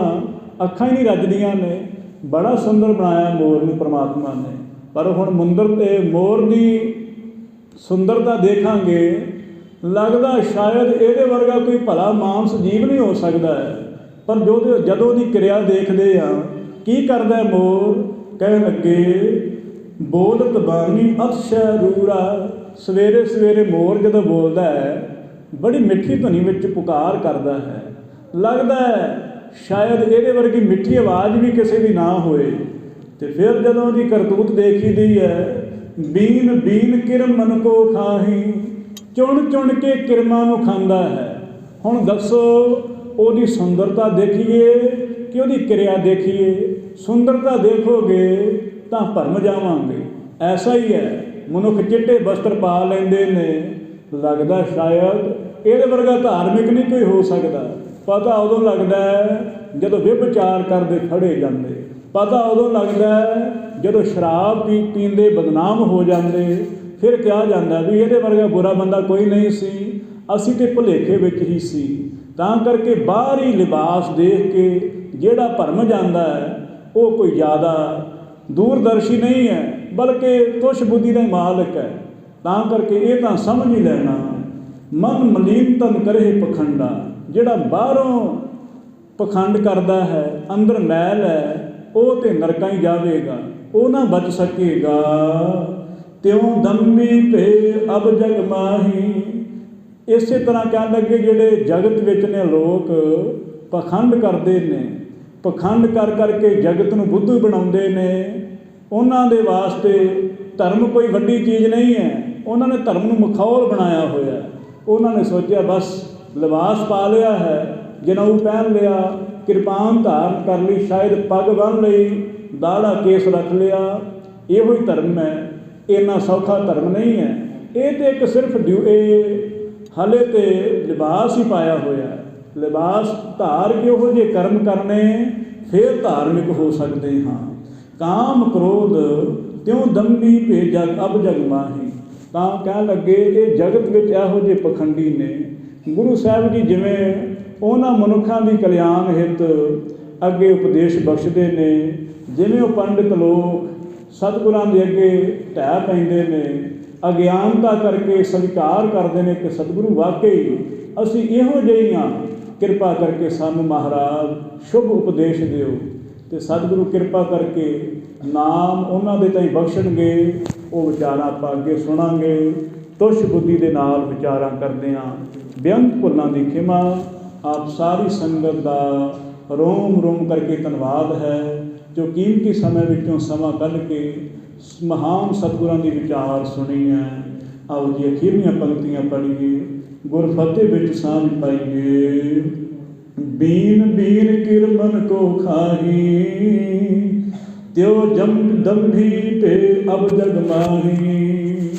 ਅੱਖਾਂ ਹੀ ਨਹੀਂ ਰੱਜਦੀਆਂ ਨੇ, ਬੜਾ ਸੁੰਦਰ ਬਣਾਇਆ ਮੋਰ ਨੂੰ ਪਰਮਾਤਮਾ ਨੇ। ਪਰ ਹੁਣ ਮੰਦਰ ਤੇ ਮੋਰ ਦੀ ਸੁੰਦਰਤਾ ਦੇਖਾਂਗੇ, ਲੱਗਦਾ ਸ਼ਾਇਦ ਇਹਦੇ ਵਰਗਾ ਕੋਈ ਭਲਾ ਮਾਨਸ ਜੀਵ ਨਹੀਂ ਹੋ ਸਕਦਾ ਹੈ। ਪਰ ਜਦੋਂ ਦੀ ਕਿਰਿਆ ਦੇਖਦੇ ਆ, ਕੀ ਕਰਦਾ ਮੋਰ? ਕਹਿਣ ਲੱਗੇ ਬੋਲਤ ਬਾਣੀ ਅਕਸ਼ੈ ਰੂਰਾ। ਸਵੇਰੇ ਸਵੇਰੇ ਮੋਰ ਜਦੋਂ ਬੋਲਦਾ ਹੈ ਬੜੀ ਮਿੱਠੀ ਧੁਨੀ ਵਿੱਚ ਪੁਕਾਰ ਕਰਦਾ ਹੈ। ਲੱਗਦਾ ਹੈ ਸ਼ਾਇਦ ਇਹਦੇ ਵਰਗੀ ਮਿੱਠੀ ਆਵਾਜ਼ ਵੀ ਕਿਸੇ ਦੀ ਨਾ ਹੋਏ। ਤੇ ਫਿਰ ਜਦੋਂ ਉਹਦੀ ਕਰਤੂਤ ਦੇਖੀਦੀ ਹੈ, ਬੀਨ ਬੀਨ ਕਿਰਮ ਮਨ ਕੋ ਖਾਹੀ, ਚੁਣ ਚੁਣ ਕੇ ਕਿਰਮਾਂ ਨੂੰ ਖਾਂਦਾ ਹੈ। ਹੁਣ ਦੱਸੋ ਉਹਦੀ ਸੁੰਦਰਤਾ ਦੇਖੀਏ ਕਿ ਉਹਦੀ ਕਿਰਿਆ ਦੇਖੀਏ? ਸੁੰਦਰਤਾ ਦੇਖੋਗੇ ਤਾਂ ਭਰਮ ਜਾਵਾਂਗੇ। ਐਸਾ ਹੀ ਹੈ, ਮਨੁੱਖ ਚਿੱਟੇ ਵਸਤਰ ਪਾ ਲੈਂਦੇ ਨੇ, ਲੱਗਦਾ ਸ਼ਾਇਦ ਇਹਦੇ ਵਰਗਾ ਧਾਰਮਿਕ ਨਹੀਂ ਕੋਈ ਹੋ ਸਕਦਾ। ਪਤਾ ਉਦੋਂ ਲੱਗਦਾ ਜਦੋਂ ਵਿਭਚਾਰ ਕਰਦੇ ਫੜੇ ਜਾਂਦੇ। ਪਤਾ ਉਦੋਂ ਲੱਗਦਾ ਜਦੋਂ ਸ਼ਰਾਬ ਪੀਂਦੇ ਬਦਨਾਮ ਹੋ ਜਾਂਦੇ। ਫਿਰ ਕਿਹਾ ਜਾਂਦਾ ਵੀ ਇਹਦੇ ਵਰਗਾ ਬੁਰਾ ਬੰਦਾ ਕੋਈ ਨਹੀਂ ਸੀ, ਅਸੀਂ ਤੇ ਭੁਲੇਖੇ ਵਿੱਚ ਹੀ ਸੀ। ਤਾਂ ਕਰਕੇ ਬਾਹਰੀ ਲਿਬਾਸ ਦੇਖ ਕੇ ਜਿਹੜਾ ਭਰਮ ਜਾਂਦਾ ਹੈ ਉਹ ਕੋਈ ਜ਼ਿਆਦਾ ਦੂਰਦਰਸ਼ੀ ਨਹੀਂ ਹੈ, ਬਲਕਿ ਤੁਛ ਬੁੱਧੀ ਦਾ ਮਾਲਕ ਹੈ। ਤਾਂ ਕਰਕੇ ਇਹ ਤਾਂ ਸਮਝ ਹੀ ਲੈਣਾ, ਮਨ ਮਲੀਨ ਤਨ ਕਰੇ ਪਖੰਡਾ। ਜਿਹੜਾ ਬਾਹਰੋਂ ਪਖੰਡ ਕਰਦਾ ਹੈ, ਅੰਦਰ ਮੈਲ ਹੈ, ਉਹ ਤੇ ਨਰਕਾਂ ਹੀ ਜਾਵੇਗਾ, ਉਹ ਨਾ ਬਚ ਸਕੇਗਾ। ਤਿਉ ਦੰਮੀ ਭੇ ਅਬ ਜਗ ਮਾਹੀ। ਇਸੇ ਤਰ੍ਹਾਂ ਕਹਿਣ ਲੱਗੇ ਜਿਹੜੇ ਜਗਤ ਵਿੱਚ ਨੇ ਲੋਕ ਪਖੰਡ ਕਰਦੇ ਨੇ, ਪਖੰਡ ਕਰ ਕਰਕੇ ਜਗਤ ਨੂੰ ਬੁੱਧੂ ਬਣਾਉਂਦੇ ਨੇ, ਉਹਨਾਂ ਦੇ ਵਾਸਤੇ ਧਰਮ ਕੋਈ ਵੱਡੀ ਚੀਜ਼ ਨਹੀਂ ਹੈ। ਉਹਨਾਂ ਨੇ ਧਰਮ ਨੂੰ ਮਖੌਲ ਬਣਾਇਆ ਹੋਇਆ। ਉਹਨਾਂ ਨੇ ਸੋਚਿਆ ਬਸ ਲਿਬਾਸ ਪਾ ਲਿਆ ਹੈ, ਜਨੇਊ ਪਹਿਨ ਲਿਆ, ਕਿਰਪਾਨ ਧਾਰਨ ਕਰ ਲਈ, ਸ਼ਾਇਦ ਪੱਗ ਬੰਨ੍ਹ ਲਈ, ਦਾੜਾ ਕੇਸ ਰੱਖ ਲਿਆ, ਇਹੋ ਹੀ ਧਰਮ ਹੈ। ਇੰਨਾ ਸੌਖਾ ਧਰਮ ਨਹੀਂ ਹੈ। ਇਹ ਤਾਂ ਇੱਕ ਸਿਰਫ ਹਾਲੇ ਤੇ ਲਿਬਾਸ ਹੀ ਪਾਇਆ ਹੋਇਆ। ਲਿਬਾਸ ਧਾਰ ਕੇ ਉਹੋ ਜਿਹੇ ਕਰਮ ਕਰਨੇ, ਫਿਰ ਧਾਰਮਿਕ ਹੋ ਸਕਦੇ ਹਾਂ। ਕਾਮ ਕ੍ਰੋਧ ਤਿਉ ਦੰਭੀ ਭੇ ਜਗ ਅਬ ਜਗ ਮਾਹੀ। ਤਾਂ ਕਹਿਣ ਲੱਗੇ ਇਹ ਜਗਤ ਵਿੱਚ ਇਹੋ ਜਿਹੇ ਪਖੰਡੀ ਨੇ। ਗੁਰੂ ਸਾਹਿਬ ਜੀ ਜਿਵੇਂ ਉਹਨਾਂ ਮਨੁੱਖਾਂ ਦੀ ਕਲਿਆਣ ਹਿੱਤ ਅੱਗੇ ਉਪਦੇਸ਼ ਬਖਸ਼ਦੇ ਨੇ, ਜਿਵੇਂ ਉਹ ਪੰਡਿਤ ਲੋਕ ਸਤਿਗੁਰਾਂ ਦੇ ਅੱਗੇ ਢਹਿ ਪੈਂਦੇ ਨੇ, ਅਗਿਆਨਤਾ ਕਰਕੇ ਸਵੀਕਾਰ ਕਰਦੇ ਨੇ ਕਿ ਸਤਿਗੁਰੂ ਵਾਕਈ ਅਸੀਂ ਇਹੋ ਜਿਹੇ ਹਾਂ, ਕਿਰਪਾ ਕਰਕੇ ਸਾਨੂੰ ਮਹਾਰਾਜ ਸ਼ੁਭ ਉਪਦੇਸ਼ ਦਿਓ। ਅਤੇ ਸਤਿਗੁਰੂ ਕਿਰਪਾ ਕਰਕੇ ਨਾਮ ਉਹਨਾਂ ਦੇ ਤਾਈਂ ਬਖਸ਼ਣਗੇ। ਉਹ ਵਿਚਾਰਾਂ ਆਪਾਂ ਅੱਗੇ ਸੁਣਾਂਗੇ। ਤੁਛ ਬੁੱਧੀ ਦੇ ਨਾਲ ਵਿਚਾਰਾਂ ਕਰਦੇ ਹਾਂ। ਬੇਅੰਤ ਭੁੱਲਾਂ ਦੀ ਖਿਮਾ। ਆਪ ਸਾਰੀ ਸੰਗਤ ਦਾ ਰੋਮ ਰੋਮ ਕਰਕੇ ਧੰਨਵਾਦ ਹੈ ਜੋ ਕੀਮਤੀ ਸਮੇਂ ਵਿੱਚੋਂ ਸਮਾਂ ਕੱਢ ਕੇ ਮਹਾਨ ਸਤਿਗੁਰਾਂ ਦੀ ਵਿਚਾਰ ਸੁਣੀ ਹੈ। ਆਓ ਜੀ ਅਖੀਰਲੀਆਂ ਪੰਕਤੀਆਂ ਪੜ੍ਹੀਏ, ਗੁਰਫਤਿਹ ਵਿੱਚ ਸਾਂਝ ਪਾਈਏ। ਬੀਨ ਬੀਨ ਕਿਰਮਨ ਕੋ ਖਾਹੀ, ਤਿਉ ਦੰਭੀ ਭੇ ਅਬ ਜਗ ਮਾਹੀ।